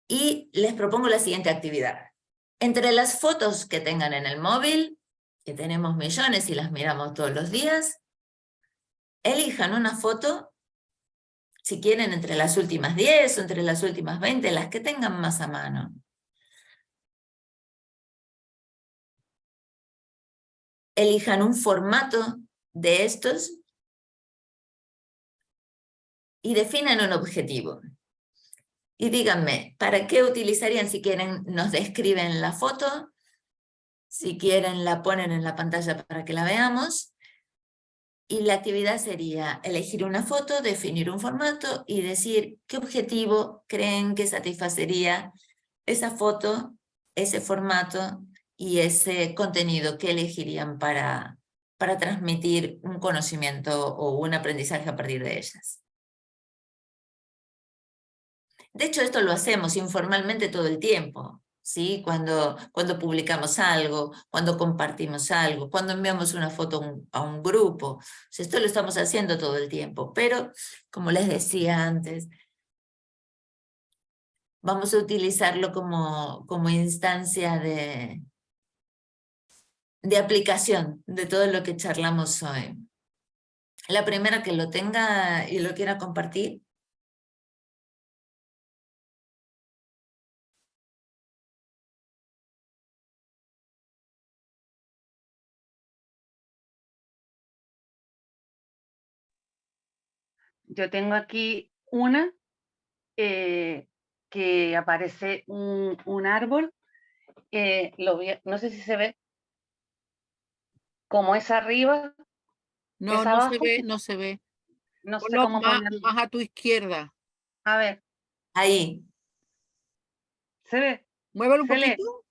Y les propongo la siguiente actividad. Entre las fotos que tengan en el móvil, que tenemos millones y las miramos todos los días, elijan una foto, si quieren entre las últimas 10 o entre las últimas 20, las que tengan más a mano. Elijan un formato de estos y definan un objetivo. Y díganme, ¿para qué utilizarían? Si quieren, nos describen la foto, si quieren, la ponen en la pantalla para que la veamos. Y la actividad sería elegir una foto, definir un formato y decir qué objetivo creen que satisfacería esa foto, ese formato y ese contenido que elegirían para transmitir un conocimiento o un aprendizaje a partir de ellas. De hecho, esto lo hacemos informalmente todo el tiempo, ¿sí? Cuando publicamos algo, cuando compartimos algo, cuando enviamos una foto a un grupo. O sea, esto lo estamos haciendo todo el tiempo, pero como les decía antes, vamos a utilizarlo como instancia de aplicación de todo lo que charlamos hoy. La primera que lo tenga y lo quiera compartir. Yo tengo aquí una que aparece un árbol, no sé si se ve, como es arriba, No, es no se abajo, ve, no se ve. no sé Ponlo cómo ponerlo. más a tu izquierda. A ver, Ahí. ¿se ve? Muévelo un ¿Se lee? poquito.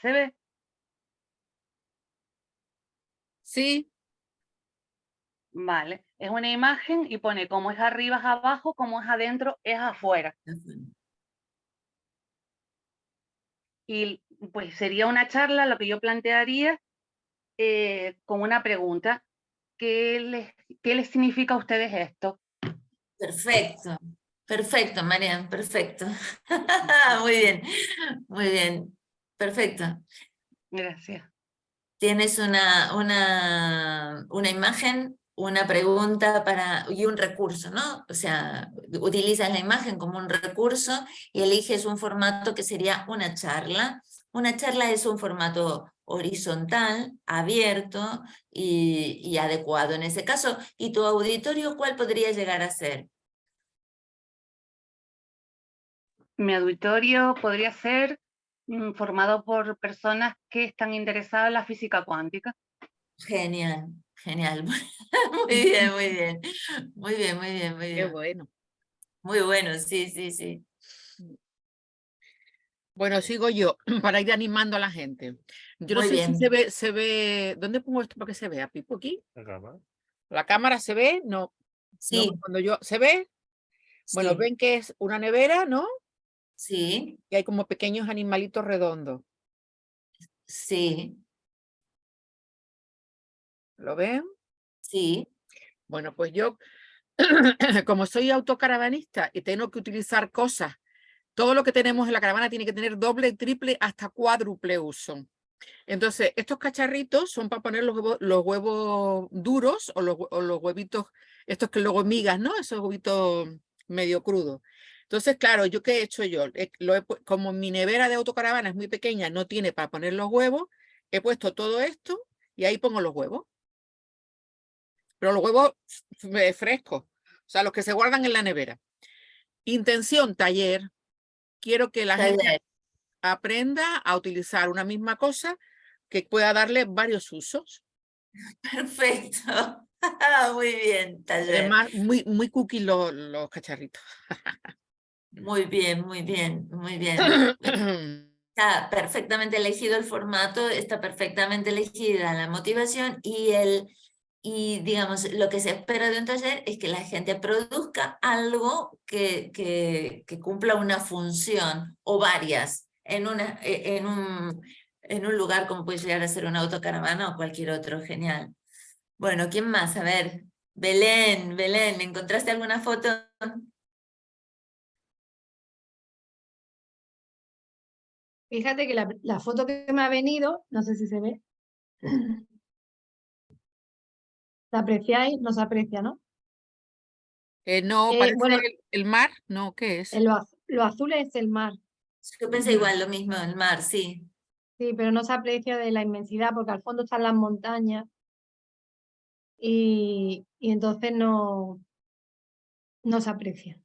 ¿Se ve? Sí, Vale, es una imagen y pone como es arriba es abajo, como es adentro es afuera. Y pues sería una charla, lo que yo plantearía con una pregunta. ¿Qué les significa a ustedes esto? Perfecto, perfecto, Marian, perfecto. Muy bien, perfecto. Gracias. Tienes una imagen, una pregunta y un recurso, ¿no? O sea, utilizas la imagen como un recurso y eliges un formato que sería una charla. Una charla es un formato horizontal, abierto y adecuado en ese caso. ¿Y tu auditorio cuál podría llegar a ser? Mi auditorio podría ser formado por personas que están interesadas en la física cuántica. Genial, genial. Muy bien, muy bien. Muy bien, muy bien, muy Qué bien. bueno. Muy bueno, sí, sí, sí. Bueno, sigo yo para ir animando a la gente. Yo no Muy sé si bien. se ve, ¿dónde pongo esto para que se vea, Pipo? ¿Aquí? Acaba. ¿La cámara se ve? No, no, Sí, cuando yo, ¿se ve? Bueno, sí, ven que es una nevera, ¿no? sí, Y hay como pequeños animalitos redondos. sí, ¿Lo ven? sí. Bueno, pues yo, como soy autocaravanista y tengo que utilizar cosas, todo lo que tenemos en la caravana tiene que tener doble, triple, hasta cuádruple uso. Entonces, estos cacharritos son para poner los huevos duros o los huevitos, estos que luego migas, ¿no? Esos huevitos medio crudos. Entonces, claro, ¿yo qué he hecho yo? Como mi nevera de autocaravana es muy pequeña, no tiene para poner los huevos, he puesto todo esto y ahí pongo los huevos. Pero los huevos frescos, o sea, los que se guardan en la nevera. Intención, taller. Quiero que la gente Taller. aprenda a utilizar una misma cosa que pueda darle varios usos. Perfecto. Muy bien, taller. Además, muy cookie los cacharritos. Muy bien, muy bien, muy bien. Está perfectamente elegido el formato, está perfectamente elegida la motivación y digamos, lo que se espera de un taller es que la gente produzca algo que cumpla una función o varias en un lugar como puede llegar a ser una autocaravana o cualquier otro. Genial. Bueno, ¿quién más? A ver, Belén, ¿encontraste alguna foto? Fíjate que la foto que me ha venido, no sé si se ve. ¿La apreciáis? No se aprecia, ¿no? No, parece Bueno, el mar, no, ¿qué es? lo azul es el mar, Yo pensé igual, lo mismo, el mar, sí. sí, pero no se aprecia de la inmensidad porque al fondo están las montañas y entonces no se aprecia.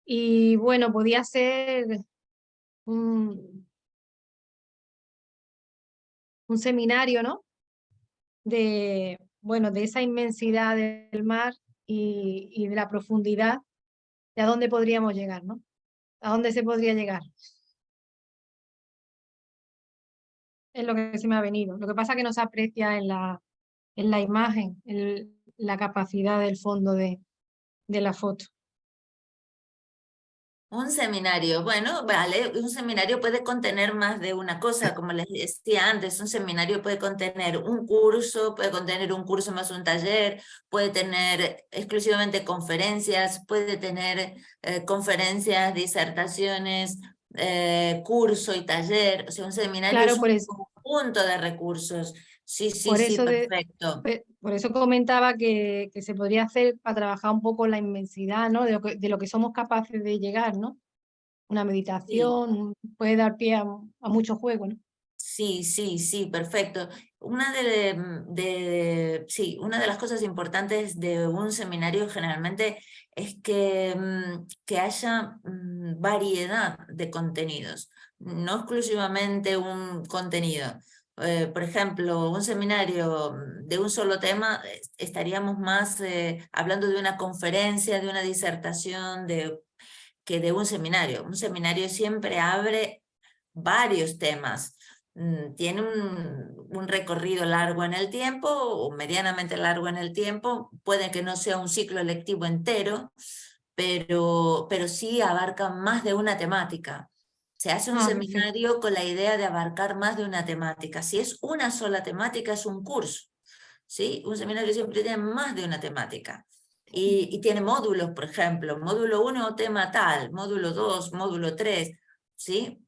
Y bueno, podía ser un, un seminario, ¿no? Bueno, de esa inmensidad del mar y de la profundidad, de a dónde podríamos llegar, ¿no? ¿A dónde se podría llegar? Es lo que se me ha venido. Lo que pasa es que no se aprecia en la imagen, la capacidad del fondo de la foto. Un seminario, bueno, vale, un seminario puede contener más de una cosa, como les decía antes, un seminario puede contener un curso, puede contener un curso más un taller, puede tener exclusivamente conferencias, puede tener conferencias, disertaciones, curso y taller, o sea, un seminario Claro, es un conjunto de recursos. Sí, sí, sí, perfecto. por eso comentaba que se podría hacer para trabajar un poco la inmensidad, ¿no? De lo que somos capaces de llegar, ¿no? Una Sí. meditación puede dar pie a mucho juego, ¿no? Sí, sí, sí, perfecto. Sí, una de las cosas importantes de un seminario generalmente es que haya variedad de contenidos, no exclusivamente un contenido. Por ejemplo, un seminario de un solo tema, estaríamos más hablando de una conferencia, de una disertación, que de un seminario. Un seminario siempre abre varios temas. Tiene un recorrido largo en el tiempo o medianamente largo en el tiempo. Puede que no sea un ciclo lectivo entero, pero sí abarca más de una temática. Se hace un Ah, perfecto. seminario con la idea de abarcar más de una temática. Si es una sola temática, es un curso. ¿Sí? Un seminario siempre tiene más de una temática. y tiene módulos, por ejemplo, módulo 1, tema tal, módulo 2, módulo 3, ¿sí?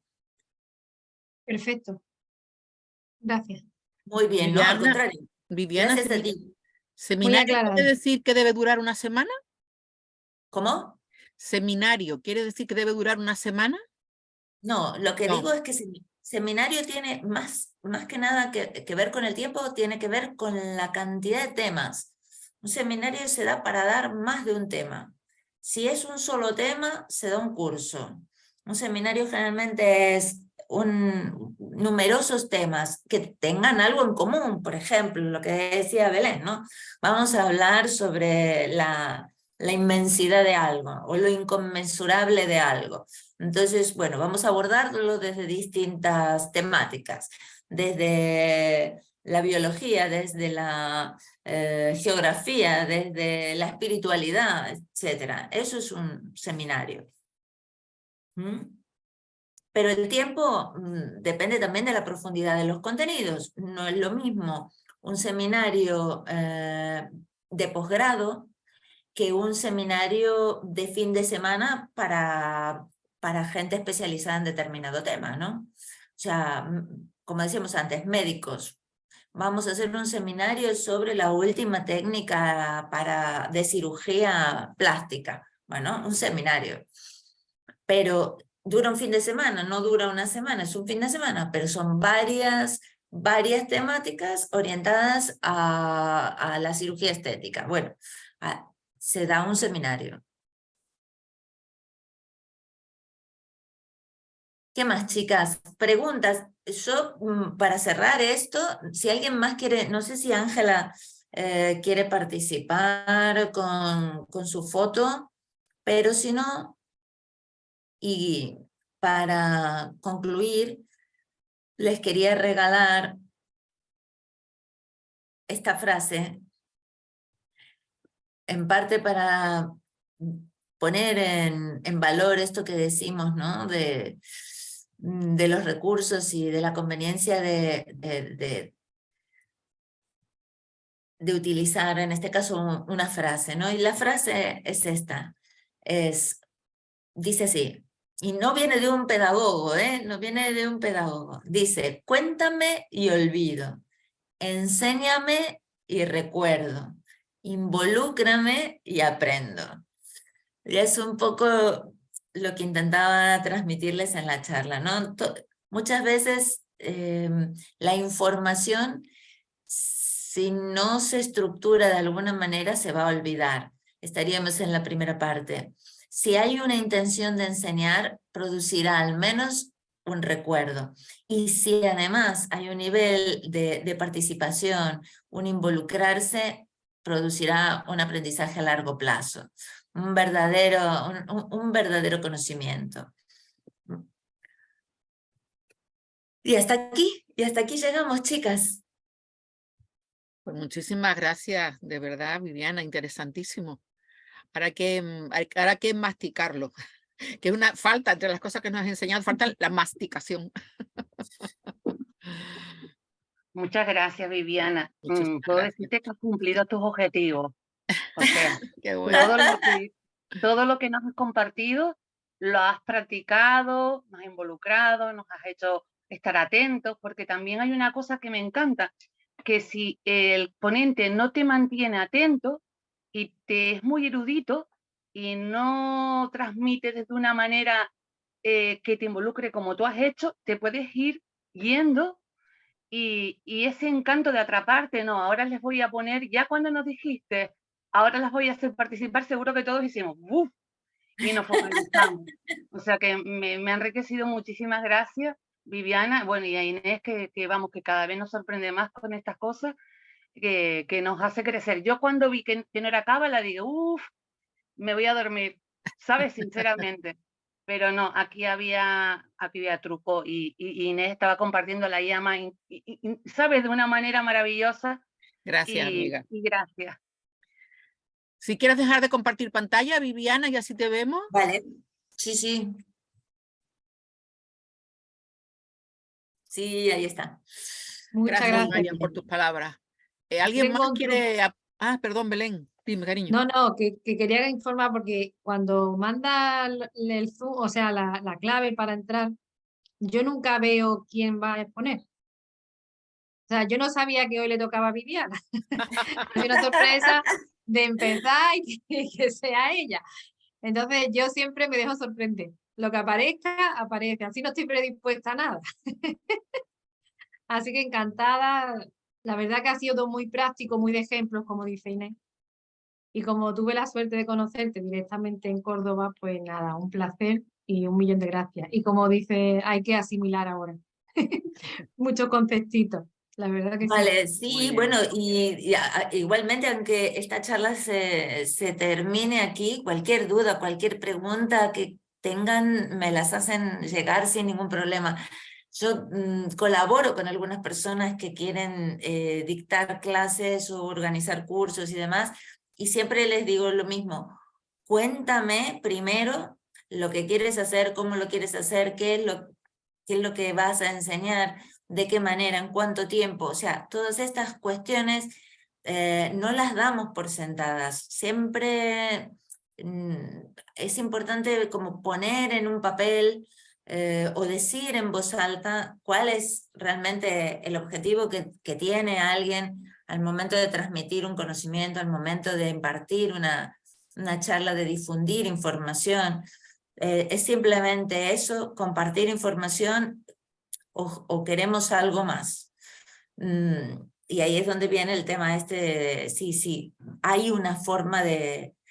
Perfecto. Gracias. Muy bien, ¿no? Al contrario, Viviana, gracias a ti. ¿seminario aclarado. quiere decir que debe durar una semana? ¿Cómo? ¿Seminario quiere decir que debe durar una semana? No, lo que No. digo es que seminario tiene más que nada que ver con el tiempo, tiene que ver con la cantidad de temas. Un seminario se da para dar más de un tema. Si es un solo tema, se da un curso. Un seminario generalmente es numerosos temas que tengan algo en común. Por ejemplo, lo que decía Belén, ¿no? Vamos a hablar sobre la inmensidad de algo o lo inconmensurable de algo. Entonces, bueno, vamos a abordarlo desde distintas temáticas, desde la biología, desde la geografía, desde la espiritualidad, etc. Eso es un seminario. Pero el tiempo depende también de la profundidad de los contenidos. No es lo mismo un seminario de posgrado que un seminario de fin de semana para gente especializada en determinado tema, ¿no? O sea, como decíamos antes, médicos. Vamos a hacer un seminario sobre la última técnica de cirugía plástica. Bueno, un seminario. Pero dura un fin de semana, no dura una semana, es un fin de semana, pero son varias temáticas orientadas a la cirugía estética. Bueno, se da un seminario. ¿Qué más, chicas? Preguntas. Yo, para cerrar esto, si alguien más quiere, no sé si Ángela quiere participar con su foto, pero si no, y para concluir, les quería regalar esta frase, en parte para poner en valor esto que decimos, ¿no? De los recursos y de la conveniencia de utilizar, en este caso, una frase, ¿no? Y la frase es esta, dice así, y no viene de un pedagogo, no viene de un pedagogo, dice, cuéntame y olvido, enséñame y recuerdo, involúcrame y aprendo. Y es un poco lo que intentaba transmitirles en la charla, ¿no? Muchas veces la información, si no se estructura de alguna manera, se va a olvidar. Estaríamos en la primera parte. Si hay una intención de enseñar, producirá al menos un recuerdo. Y si además hay un nivel de participación, un involucrarse, producirá un aprendizaje a largo plazo, un verdadero conocimiento. Y hasta aquí llegamos, chicas. Pues muchísimas gracias, de verdad, Viviana, interesantísimo. Ahora que masticarlo, que es una falta entre las cosas que nos has enseñado, falta la masticación. Muchas gracias, Viviana. Muchísimas Puedo gracias. decirte que has cumplido tus objetivos. O sea, Qué bueno. todo lo que nos has compartido lo has practicado, nos has involucrado, nos has hecho estar atentos, porque también hay una cosa que me encanta, que si el ponente no te mantiene atento y te es muy erudito y no transmite desde una manera que te involucre como tú has hecho, te puedes ir yendo y ese encanto de atraparte, no, ahora les voy a poner, ya cuando nos dijiste, ahora las voy a hacer participar, seguro que todos hicimos ¡buf! Y nos focalizamos. O sea que me ha enriquecido, muchísimas gracias, Viviana, bueno, y a Inés, que vamos, que cada vez nos sorprende más con estas cosas, que nos hace crecer. Yo cuando vi que no era cábala, digo, uff, me voy a dormir, ¿sabes? Sinceramente. Pero no, aquí había truco y Inés estaba compartiendo la llama, ¿sabes? De una manera maravillosa. Gracias, amiga. Y gracias. Si quieres dejar de compartir pantalla, Viviana, y así te vemos. Vale, sí. Sí, ahí está. Muchas Gracias, gracias. Marian, por tus palabras. ¿Alguien Tengo más un quiere...? Perdón, Belén. Dime, cariño. No, que quería informar porque cuando manda el Zoom, o sea, la clave para entrar, yo nunca veo quién va a exponer. O sea, yo no sabía que hoy le tocaba a Viviana. Ha sido una sorpresa de empezar y que sea ella. Entonces yo siempre me dejo sorprender. Lo que aparezca, aparece. Así no estoy predispuesta a nada. Así que encantada. La verdad que ha sido todo muy práctico, muy de ejemplos, como dice Inés. Y como tuve la suerte de conocerte directamente en Córdoba, pues nada, un placer y 1.000.000 de gracias. Y como dice, hay que asimilar ahora. Muchos conceptitos, la verdad que sí. Vale, Muy sí, bien. bueno, igualmente, aunque esta charla se termine aquí, cualquier duda, cualquier pregunta que tengan, me las hacen llegar sin ningún problema. Yo colaboro con algunas personas que quieren dictar clases o organizar cursos y demás, y siempre les digo lo mismo: cuéntame primero lo que quieres hacer, cómo lo quieres hacer, qué es lo que vas a enseñar, de qué manera, en cuánto tiempo. O sea, todas estas cuestiones no las damos por sentadas. Siempre es importante como poner en un papel o decir en voz alta cuál es realmente el objetivo que tiene alguien al momento de transmitir un conocimiento, al momento de impartir una charla, de difundir información. Es simplemente eso, compartir información, o queremos algo más. Y ahí es donde viene el tema sí, hay una forma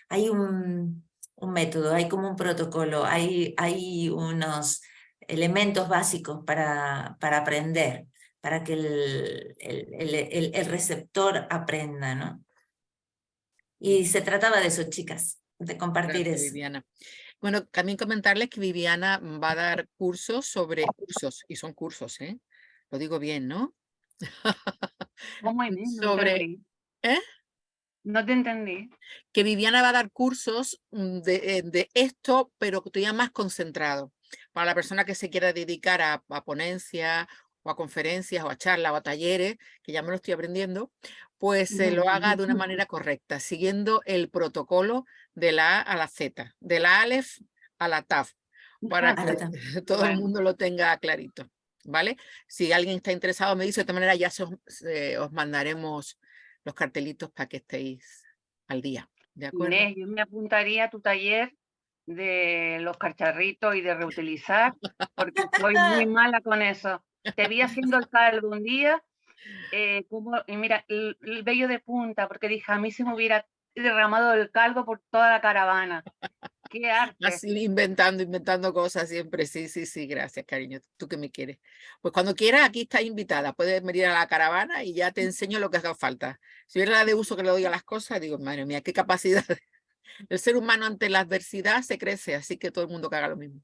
hay un método, hay como un protocolo, hay unos elementos básicos para aprender, para que el receptor aprenda, ¿no? Y se trataba de eso, chicas, de compartir Gracias, eso. Viviana. Bueno, también comentarles que Viviana va a dar cursos sobre cursos, y son cursos, ¿eh? Lo digo bien, ¿no? ¿Cómo, Inés? No Sobre, entendí. ¿eh? No te entendí. Que Viviana va a dar cursos de esto, pero todavía más concentrado. Para la persona que se quiera dedicar a ponencias, o a conferencias, o a charlas, o a talleres, que ya me lo estoy aprendiendo, pues se lo haga de una manera correcta, siguiendo el protocolo de la A a la Z, de la Aleph a la Taf, para que todo el Bueno, mundo lo tenga clarito, ¿vale? Si alguien está interesado, me dice, de esta manera ya os mandaremos los cartelitos para que estéis al día, ¿de acuerdo? Inés, yo me apuntaría a tu taller de los cacharritos y de reutilizar, porque soy muy mala con eso. Te vi haciendo el caldo un día, y mira, el vello de punta, porque dije, a mí se me hubiera derramado el caldo por toda la caravana. ¡Qué arte! Así inventando cosas siempre. Sí, sí, sí, gracias, cariño. Tú que me quieres. Pues cuando quieras, aquí estás invitada. Puedes venir a la caravana y ya te enseño lo que haga falta. Si hubiera la de uso que le doy a las cosas, digo, madre mía, qué capacidad. El ser humano ante la adversidad se crece, así que todo el mundo que haga lo mismo.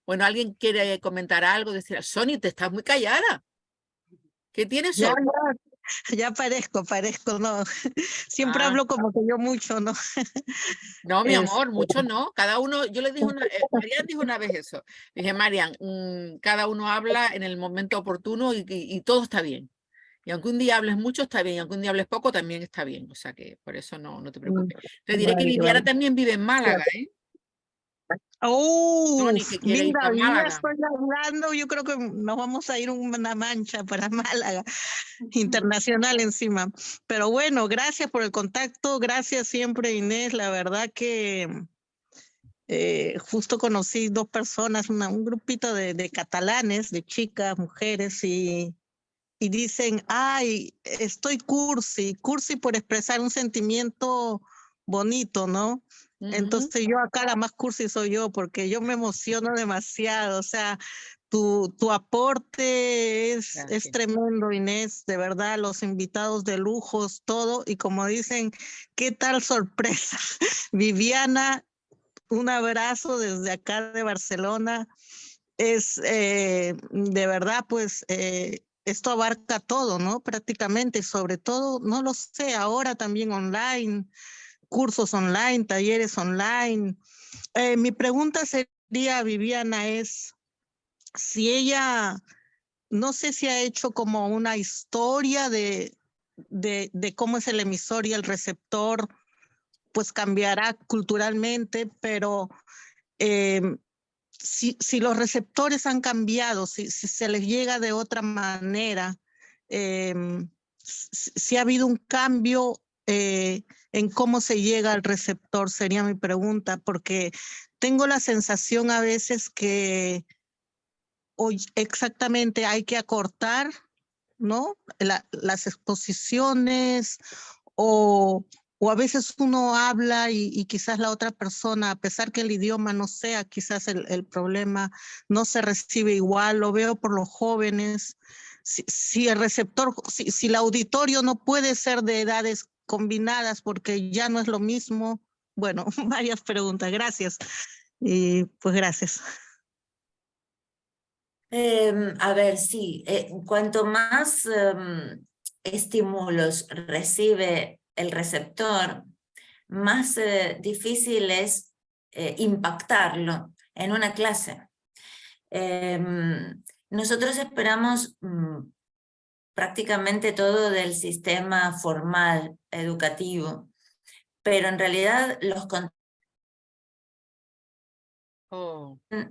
Bueno, ¿alguien quiere comentar algo? Decir, Sony, te estás muy callada. ¿Qué tienes, Ya, Sony? ya parezco, no. Siempre Ah. hablo como que yo mucho, ¿no? No, mi Es, amor, mucho no. Cada uno, yo le dije Marian dijo una vez eso. Dije, Marian, cada uno habla en el momento oportuno y todo está bien. Y aunque un día hables mucho, está bien. Y aunque un día hables poco, también está bien. O sea que por eso no te preocupes. Te diré que vale, Viviana vale. también vive en Málaga, ¿eh? Uf, Tony, que quiere ir mira, para hoy día Málaga. estoy hablando, yo creo que nos vamos a ir una mancha para Málaga, internacional encima. Pero bueno, gracias por el contacto, gracias siempre, Inés. La verdad que justo conocí 2 personas, un grupito de catalanes, de chicas, mujeres, y dicen, ay, estoy cursi por expresar un sentimiento bonito, ¿no? Ujú. Entonces yo acá la más cursi soy yo, porque yo me emociono demasiado, o sea, tu aporte es Gracias. tremendo, Inés, de verdad, los invitados de lujos, todo, y como dicen, qué tal sorpresa. Viviana, un abrazo desde acá de Barcelona. Es de verdad, pues esto abarca todo, ¿no? Prácticamente, sobre todo, no lo sé, ahora también online, cursos online, talleres online. Mi pregunta sería, Viviana, es si ella, no sé si ha hecho como una historia de cómo es el emisor y el receptor, pues cambiará culturalmente, pero si los receptores han cambiado, si se les llega de otra manera, si ha habido un cambio en cómo se llega al receptor, sería mi pregunta, porque tengo la sensación a veces que hoy exactamente hay que acortar, ¿no? Las exposiciones o a veces uno habla y quizás la otra persona, a pesar que el idioma no sea quizás el problema, no se recibe igual. Lo veo por los jóvenes. Si el receptor, si el auditorio no puede ser de edades combinadas porque ya no es lo mismo. Bueno, varias preguntas. Gracias. Y pues gracias. A ver, sí, cuanto más estímulos recibe el receptor, más difícil es impactarlo en una clase. Nosotros esperamos prácticamente todo del sistema formal educativo, pero en realidad los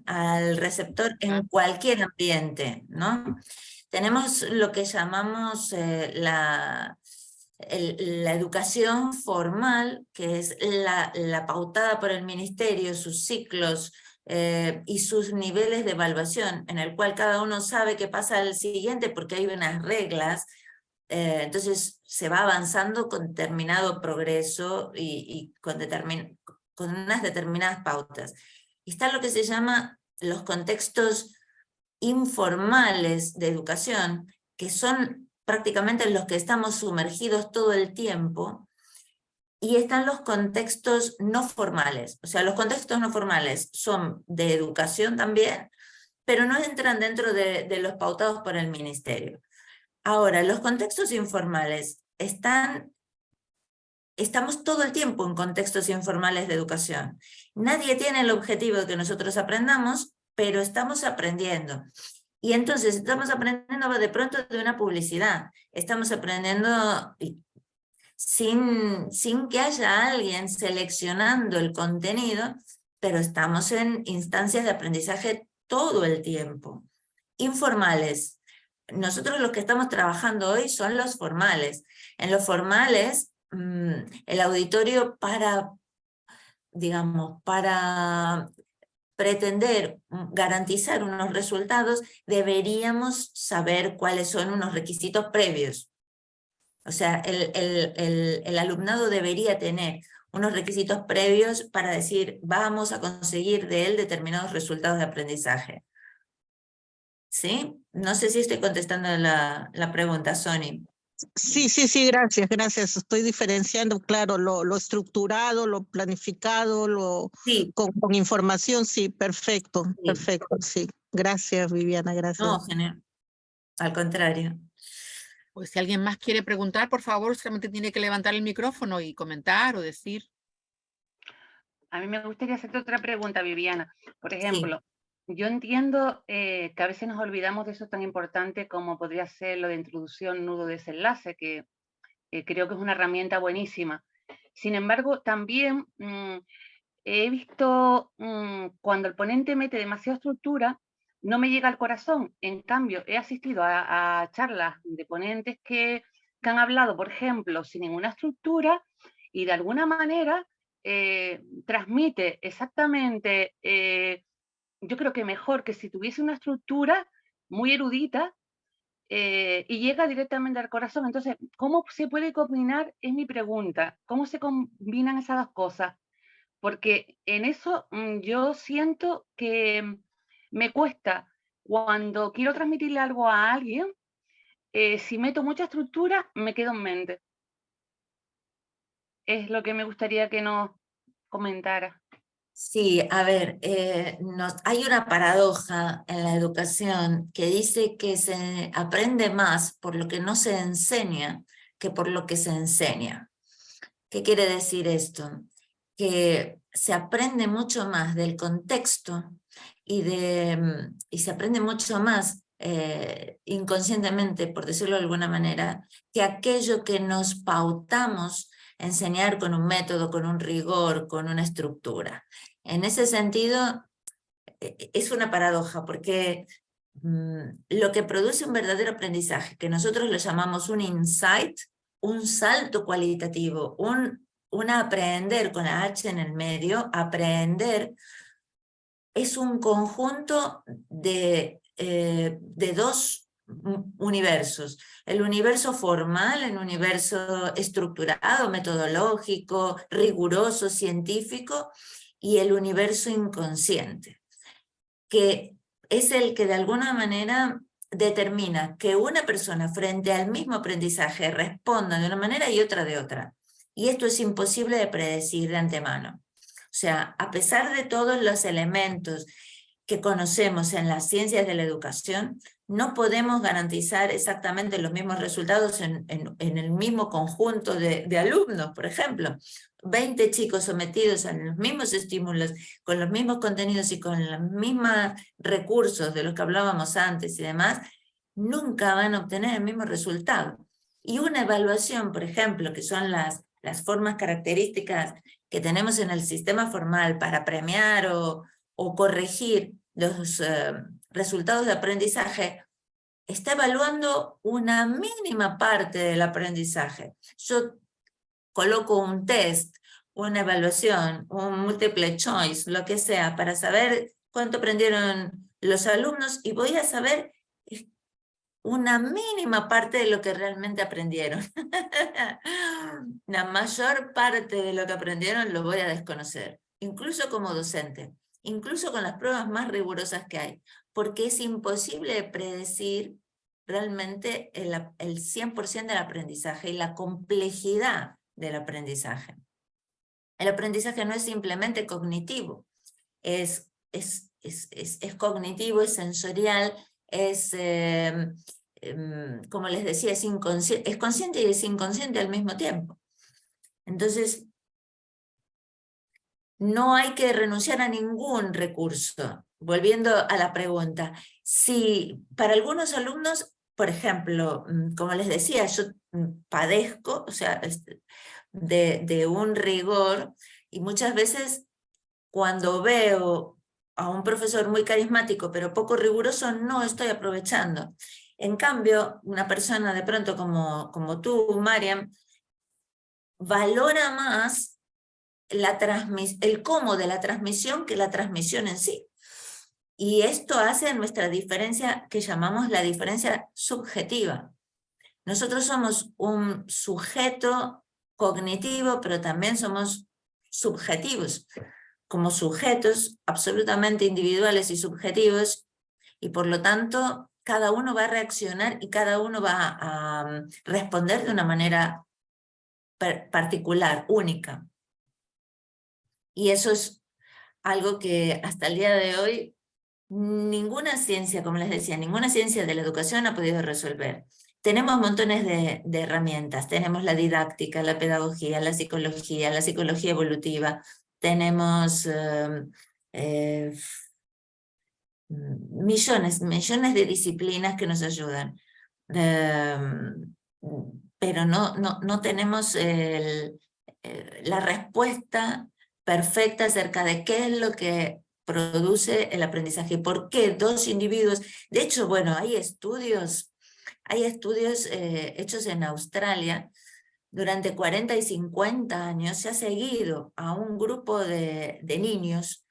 al receptor en cualquier ambiente, ¿no? Tenemos lo que llamamos la educación formal, que es la pautada por el ministerio, sus ciclos y sus niveles de evaluación, en el cual cada uno sabe qué pasa al siguiente porque hay unas reglas. Entonces se va avanzando con determinado progreso y con unas determinadas pautas. Está lo que se llama los contextos informales de educación, que son prácticamente en los que estamos sumergidos todo el tiempo, y están los contextos no formales. O sea, los contextos no formales son de educación también, pero no entran dentro de los pautados por el ministerio. Ahora, los contextos informales estamos todo el tiempo en contextos informales de educación. Nadie tiene el objetivo de que nosotros aprendamos, pero estamos aprendiendo. Y entonces estamos aprendiendo de pronto de una publicidad. Estamos aprendiendo sin que haya alguien seleccionando el contenido, pero estamos en instancias de aprendizaje todo el tiempo. Informales. Nosotros los que estamos trabajando hoy son los formales. En los formales, el auditorio para pretender garantizar unos resultados, deberíamos saber cuáles son unos requisitos previos. O sea, el alumnado debería tener unos requisitos previos para decir, vamos a conseguir de él determinados resultados de aprendizaje. ¿Sí? No sé si estoy contestando la pregunta, Sony. Sí, gracias. Estoy diferenciando, claro, lo estructurado, lo planificado, Sí. Con información, sí, perfecto, Sí. perfecto, sí. Gracias, Viviana, gracias. No, genial. Al contrario. Pues si alguien más quiere preguntar, por favor, solamente tiene que levantar el micrófono y comentar o decir. A mí me gustaría hacerte otra pregunta, Viviana. Por ejemplo, yo entiendo que a veces nos olvidamos de eso tan importante como podría ser lo de introducción, nudo, desenlace, que creo que es una herramienta buenísima. Sin embargo, también he visto cuando el ponente mete demasiada estructura, no me llega al corazón. En cambio, he asistido a charlas de ponentes que han hablado, por ejemplo, sin ninguna estructura y de alguna manera transmite exactamente, yo creo que mejor que si tuviese una estructura muy erudita y llega directamente al corazón. Entonces, ¿cómo se puede combinar? Es mi pregunta. ¿Cómo se combinan esas dos cosas? Porque en eso yo siento que me cuesta cuando quiero transmitirle algo a alguien, si meto mucha estructura, me quedo en mente. Es lo que me gustaría que nos comentara. Sí, a ver, hay una paradoja en la educación que dice que se aprende más por lo que no se enseña que por lo que se enseña. ¿Qué quiere decir esto? Que se aprende mucho más del contexto y se aprende mucho más inconscientemente, por decirlo de alguna manera, que aquello que nos pautamos enseñar con un método, con un rigor, con una estructura. En ese sentido, es una paradoja, porque lo que produce un verdadero aprendizaje, que nosotros lo llamamos un insight, un salto cualitativo, un aprender con la H en el medio, aprender, es un conjunto de dos universos. El universo formal, el universo estructurado, metodológico, riguroso, científico, y el universo inconsciente, que es el que de alguna manera determina que una persona frente al mismo aprendizaje responda de una manera y otra de otra. Y esto es imposible de predecir de antemano. O sea, a pesar de todos los elementos que conocemos en las ciencias de la educación, no podemos garantizar exactamente los mismos resultados en el mismo conjunto de alumnos, por ejemplo. 20 chicos sometidos a los mismos estímulos, con los mismos contenidos y con los mismos recursos de los que hablábamos antes y demás, nunca van a obtener el mismo resultado. Y una evaluación, por ejemplo, que son las formas características que tenemos en el sistema formal para premiar o corregir los resultados de aprendizaje, está evaluando una mínima parte del aprendizaje. Yo coloco un test, una evaluación, un multiple choice, lo que sea, para saber cuánto aprendieron los alumnos, y voy a saber una mínima parte de lo que realmente aprendieron. La mayor parte de lo que aprendieron lo voy a desconocer, incluso como docente, incluso con las pruebas más rigurosas que hay, porque es imposible predecir realmente el 100% del aprendizaje y la complejidad del aprendizaje. El aprendizaje no es simplemente cognitivo, es cognitivo, es sensorial, es, como les decía, es consciente y es inconsciente al mismo tiempo. Entonces, no hay que renunciar a ningún recurso. Volviendo a la pregunta, si para algunos alumnos, por ejemplo, como les decía, yo padezco, o sea, de un rigor, y muchas veces cuando veo a un profesor muy carismático pero poco riguroso, no estoy aprovechando. En cambio, una persona de pronto como tú, Mariam, valora más el cómo de la transmisión que la transmisión en sí. Y esto hace nuestra diferencia, que llamamos la diferencia subjetiva. Nosotros somos un sujeto cognitivo, pero también somos subjetivos, como sujetos absolutamente individuales y subjetivos, y por lo tanto cada uno va a reaccionar y cada uno va a responder de una manera particular, única. Y eso es algo que hasta el día de hoy ninguna ciencia, como les decía, ninguna ciencia de la educación ha podido resolver. Tenemos montones de herramientas, tenemos la didáctica, la pedagogía, la psicología evolutiva, tenemos millones de disciplinas que nos ayudan, pero no tenemos la respuesta perfecta acerca de qué es lo que produce el aprendizaje y por qué dos individuos. De hecho, bueno, hay estudios hechos en Australia. Durante 40 y 50 años se ha seguido a un grupo de niños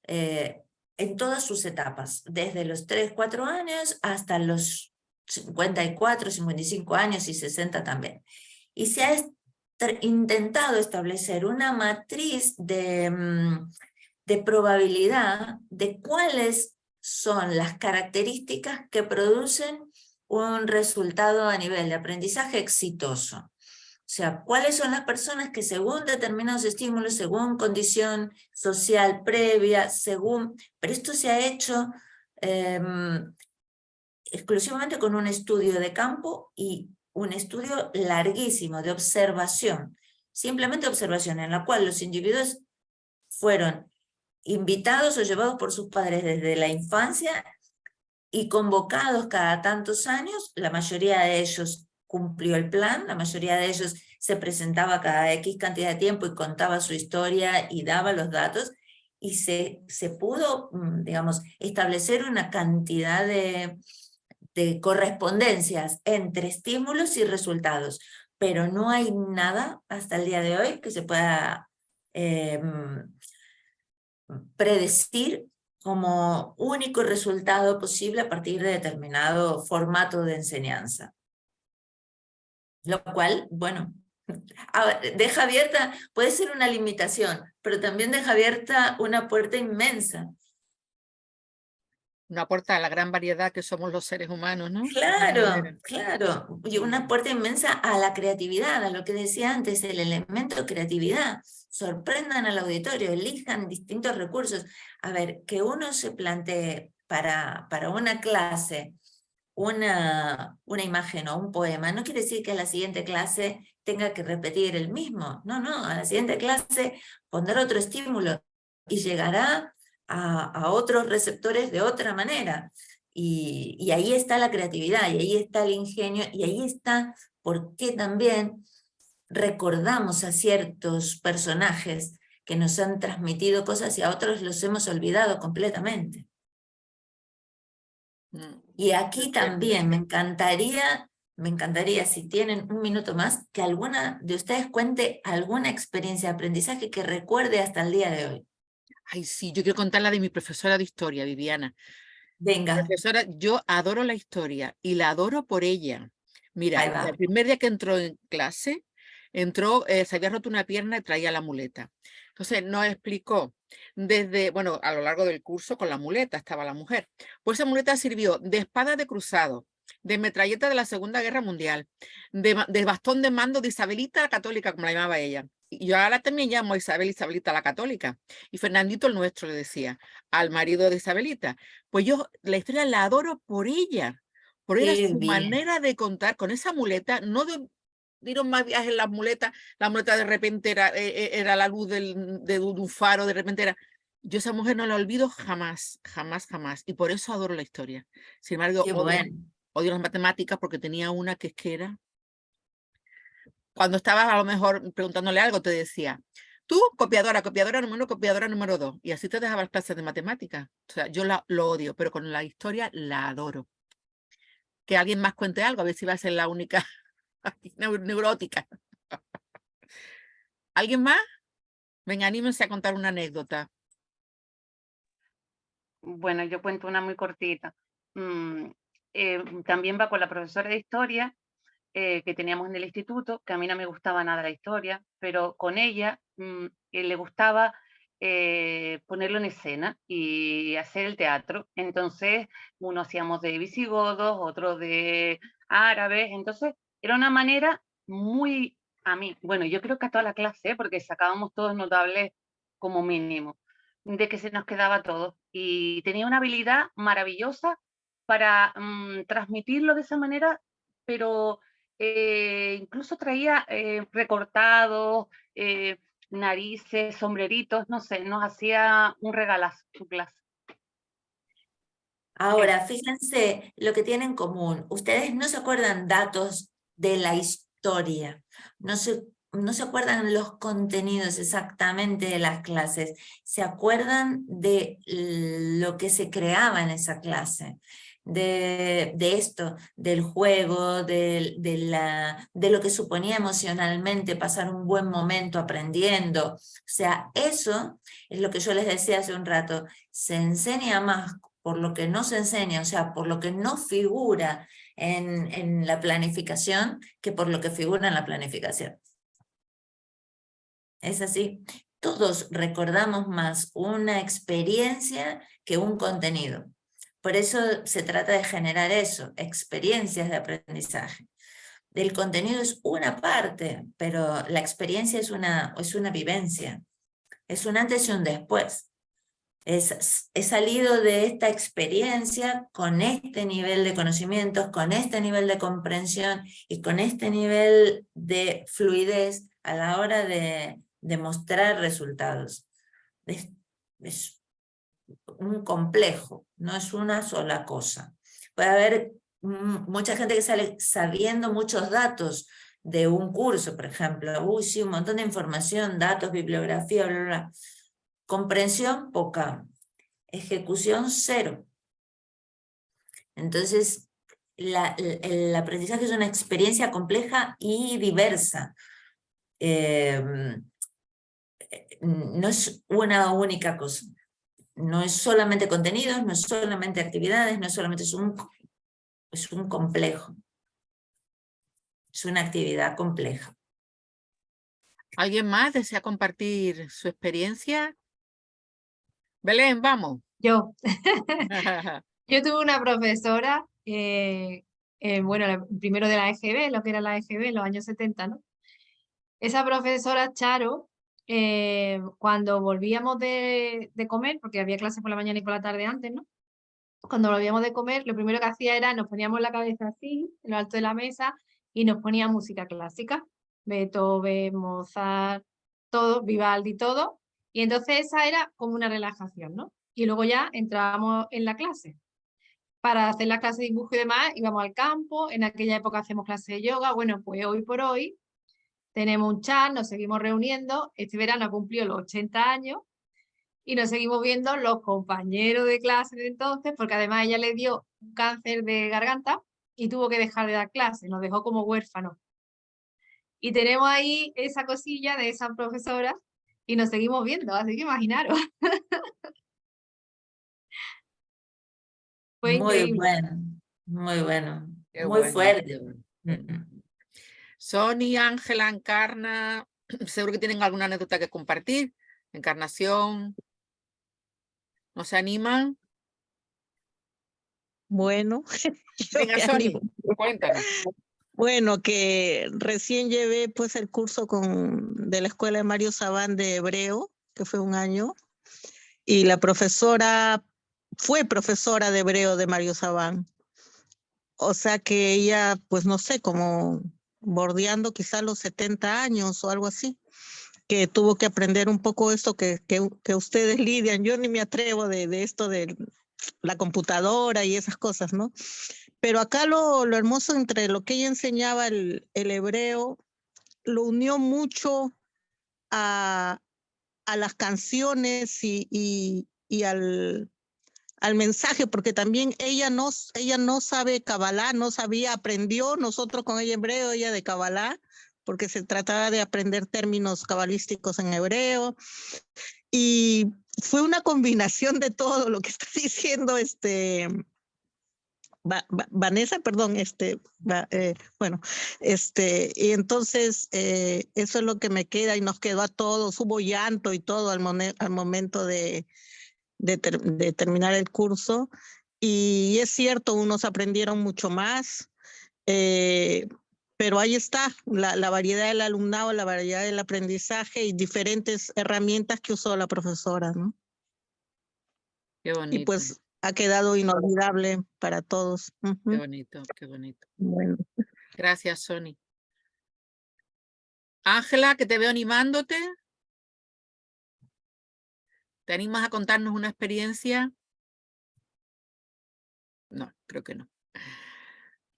en todas sus etapas, desde los 3, 4 años hasta los 54, 55 años y 60 también. Y se ha intentado establecer una matriz de probabilidad de cuáles son las características que producen un resultado a nivel de aprendizaje exitoso. O sea, cuáles son las personas que según determinados estímulos, según condición social previa, pero esto se ha hecho exclusivamente con un estudio de campo y un estudio larguísimo de observación, simplemente observación, en la cual los individuos fueron invitados o llevados por sus padres desde la infancia y convocados cada tantos años, la mayoría de ellos cumplió el plan, la mayoría de ellos se presentaba cada X cantidad de tiempo y contaba su historia y daba los datos, y se pudo, digamos, establecer una cantidad de correspondencias entre estímulos y resultados, pero no hay nada hasta el día de hoy que se pueda predecir como único resultado posible a partir de determinado formato de enseñanza. Lo cual, bueno, deja abierta, puede ser una limitación, pero también deja abierta una puerta inmensa. Una puerta a la gran variedad que somos los seres humanos, ¿no? Claro, claro. Y una puerta inmensa a la creatividad, a lo que decía antes, el elemento creatividad. Sorprendan al auditorio, elijan distintos recursos. A ver, que uno se plantee para una clase una imagen o un poema, no quiere decir que a la siguiente clase tenga que repetir el mismo. No, no, a la siguiente clase pondrá otro estímulo y llegará a otros receptores de otra manera. Y ahí está la creatividad, y ahí está el ingenio, y ahí está por qué también recordamos a ciertos personajes que nos han transmitido cosas y a otros los hemos olvidado completamente. Y aquí también me encantaría, si tienen un minuto más, que alguna de ustedes cuente alguna experiencia de aprendizaje que recuerde hasta el día de hoy. Ay, sí, yo quiero contar la de mi profesora de historia, Viviana. Venga, Profesora, yo adoro la historia y la adoro por ella. Mira, ahí va. el primer día que entró en clase, se había roto una pierna y traía la muleta. Entonces nos explicó desde, bueno, a lo largo del curso con la muleta estaba la mujer. Pues esa muleta sirvió de espada de cruzado, de metralleta de la Segunda Guerra Mundial, de bastón de mando de Isabelita la Católica, como la llamaba ella. Y yo ahora también llamo a Isabelita la Católica. Y Fernandito el nuestro, le decía, al marido de Isabelita. Pues yo la historia la adoro por ella, por era Qué su bien. manera de contar con esa muleta. No dieron más viajes las muletas, la muleta de repente era la luz de un faro, de repente era... Yo esa mujer no la olvido jamás, jamás, jamás, y por eso adoro la historia. Sin embargo, Qué bueno. odio las matemáticas porque tenía una que es que era... Cuando estabas a lo mejor preguntándole algo, te decía, tú, copiadora, copiadora número 1, copiadora número 2. Y así te dejaba las clases de matemáticas. O sea, yo lo odio, pero con la historia la adoro. Que alguien más cuente algo, a ver si va a ser la única neurótica. ¿Alguien más? Venga, anímense a contar una anécdota. Bueno, yo cuento una muy cortita. También va con la profesora de historia que teníamos en el instituto, que a mí no me gustaba nada la historia, pero con ella le gustaba ponerlo en escena y hacer el teatro. Entonces, uno hacíamos de visigodos, otro de árabes, entonces era una manera muy, a mí, bueno, yo creo que a toda la clase, porque sacábamos todos notables como mínimo, de que se nos quedaba todo. Y tenía una habilidad maravillosa para transmitirlo de esa manera, pero incluso traía recortados, narices, sombreritos, no sé, nos hacía un regalazo su clase. Ahora, fíjense lo que tienen en común. Ustedes no se acuerdan datos de la historia, no se acuerdan los contenidos exactamente de las clases, se acuerdan de lo que se creaba en esa clase, de esto, del juego, de lo que suponía emocionalmente pasar un buen momento aprendiendo. O sea, eso es lo que yo les decía hace un rato, se enseña más por lo que no se enseña, o sea, por lo que no figura en la planificación, que por lo que figura en la planificación. Es así. Todos recordamos más una experiencia que un contenido. Por eso se trata de generar eso, experiencias de aprendizaje. El contenido es una parte, pero la experiencia es una vivencia. Es un antes y un después. He salido de esta experiencia con este nivel de conocimientos, con este nivel de comprensión y con este nivel de fluidez a la hora de mostrar resultados. Es un complejo, no es una sola cosa. Puede haber mucha gente que sale sabiendo muchos datos de un curso, por ejemplo. Uy, sí, un montón de información, datos, bibliografía, bla, bla, bla. Comprensión poca, ejecución cero. Entonces, el aprendizaje es una experiencia compleja y diversa. No es una única cosa. No es solamente contenidos, no es solamente actividades, no es solamente, es un complejo. Es una actividad compleja. ¿Alguien más desea compartir su experiencia? Belén, vamos. Yo. Yo tuve una profesora, bueno, primero de la EGB, lo que era la EGB en los años 70, ¿no? Esa profesora, Charo, cuando volvíamos de comer, porque había clases por la mañana y por la tarde antes, ¿no? Cuando volvíamos de comer, lo primero que hacía era, nos poníamos la cabeza así, en lo alto de la mesa, y nos ponía música clásica. Beethoven, Mozart, todo, Vivaldi, todo. Y entonces esa era como una relajación, ¿no? Y luego ya entrábamos en la clase. Para hacer la clase de dibujo y demás, íbamos al campo, en aquella época hacemos clase de yoga, bueno, pues hoy por hoy tenemos un chat, nos seguimos reuniendo, este verano ha cumplido los 80 años y nos seguimos viendo los compañeros de clase de entonces, porque además ella le dio un cáncer de garganta y tuvo que dejar de dar clases, nos dejó como huérfanos. Y tenemos ahí esa cosilla de esa profesora y nos seguimos viendo, así que imaginaros. Fue Muy increíble. bueno, muy bueno, Qué muy bueno, fuerte. qué bueno. Sony, Ángela, Encarna, seguro que tienen alguna anécdota que compartir. Encarnación, ¿no se animan? Bueno, yo Venga, me Sony, animo. cuéntanos. Bueno, que recién llevé pues el curso de la escuela de Mario Sabán de hebreo, que fue un año, y la profesora fue profesora de hebreo de Mario Sabán. O sea que ella, pues no sé, como bordeando quizá los 70 años o algo así, que tuvo que aprender un poco esto que ustedes lidian. Yo ni me atrevo de esto de la computadora y esas cosas, ¿no? Pero acá lo hermoso entre lo que ella enseñaba el hebreo, lo unió mucho a las canciones y al mensaje, porque también ella no sabe Kabbalah, no sabía, aprendió nosotros con ella hebreo, ella de Kabbalah, porque se trataba de aprender términos cabalísticos en hebreo. Y fue una combinación de todo lo que está diciendo Vanessa, perdón, bueno, y entonces eso es lo que me queda y nos quedó a todos, hubo llanto y todo al momento de terminar el curso. Y es cierto, unos aprendieron mucho más, pero ahí está la variedad del alumnado, la variedad del aprendizaje y diferentes herramientas que usó la profesora, ¿no? Qué Y bonito, pues ha quedado inolvidable para todos. qué bonito, qué bonito. Bueno. Gracias, Sony. Ángela, que te veo animándote. ¿Te animas a contarnos una experiencia? No, creo que no.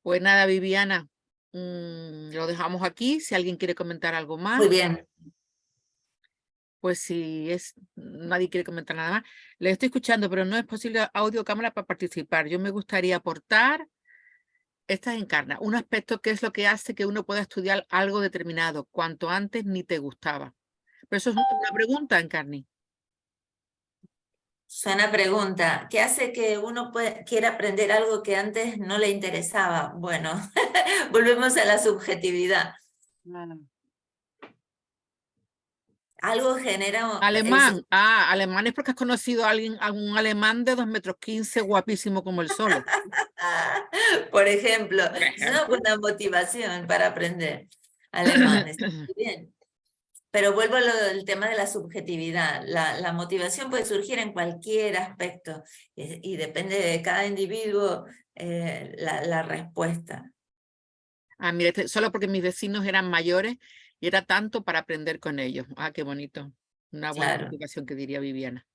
Pues nada, Viviana, lo dejamos aquí. Si alguien quiere comentar algo más, Muy bien. pues si nadie quiere comentar nada más. Les estoy escuchando, pero no es posible audio cámara para participar. Yo me gustaría aportar, esta es Encarna, un aspecto que es lo que hace que uno pueda estudiar algo determinado, cuanto antes ni te gustaba. Pero eso es una pregunta, Encarni. Suena pregunta. ¿Qué hace que uno quiera aprender algo que antes no le interesaba? Bueno, volvemos a la subjetividad. Algo genera... Alemán. Alemán es porque has conocido a algún alemán de 2,15 m, guapísimo como el sol. Por ejemplo, es una buena motivación para aprender alemán. Está muy bien. Pero vuelvo al tema de la subjetividad. La motivación puede surgir en cualquier aspecto y depende de cada individuo la respuesta. Mira, solo porque mis vecinos eran mayores y era tanto para aprender con ellos. Qué bonito. Una buena Claro. motivación que diría Viviana.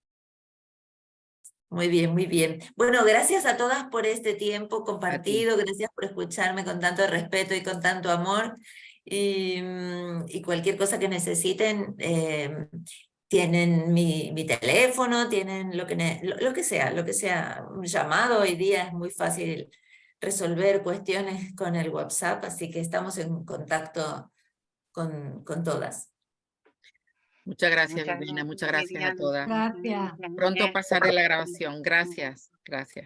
Muy bien, muy bien. Bueno, gracias a todas por este tiempo A ti. compartido, gracias por escucharme con tanto respeto y con tanto amor. Y cualquier cosa que necesiten, tienen mi teléfono, tienen lo que sea, un llamado. Hoy día es muy fácil resolver cuestiones con el WhatsApp, así que estamos en contacto con todas. Muchas gracias, Muchas Viviana. gracias, Muchas gracias a Viviana. todas. Gracias. Pronto Bien. pasaré la grabación. Gracias. Gracias.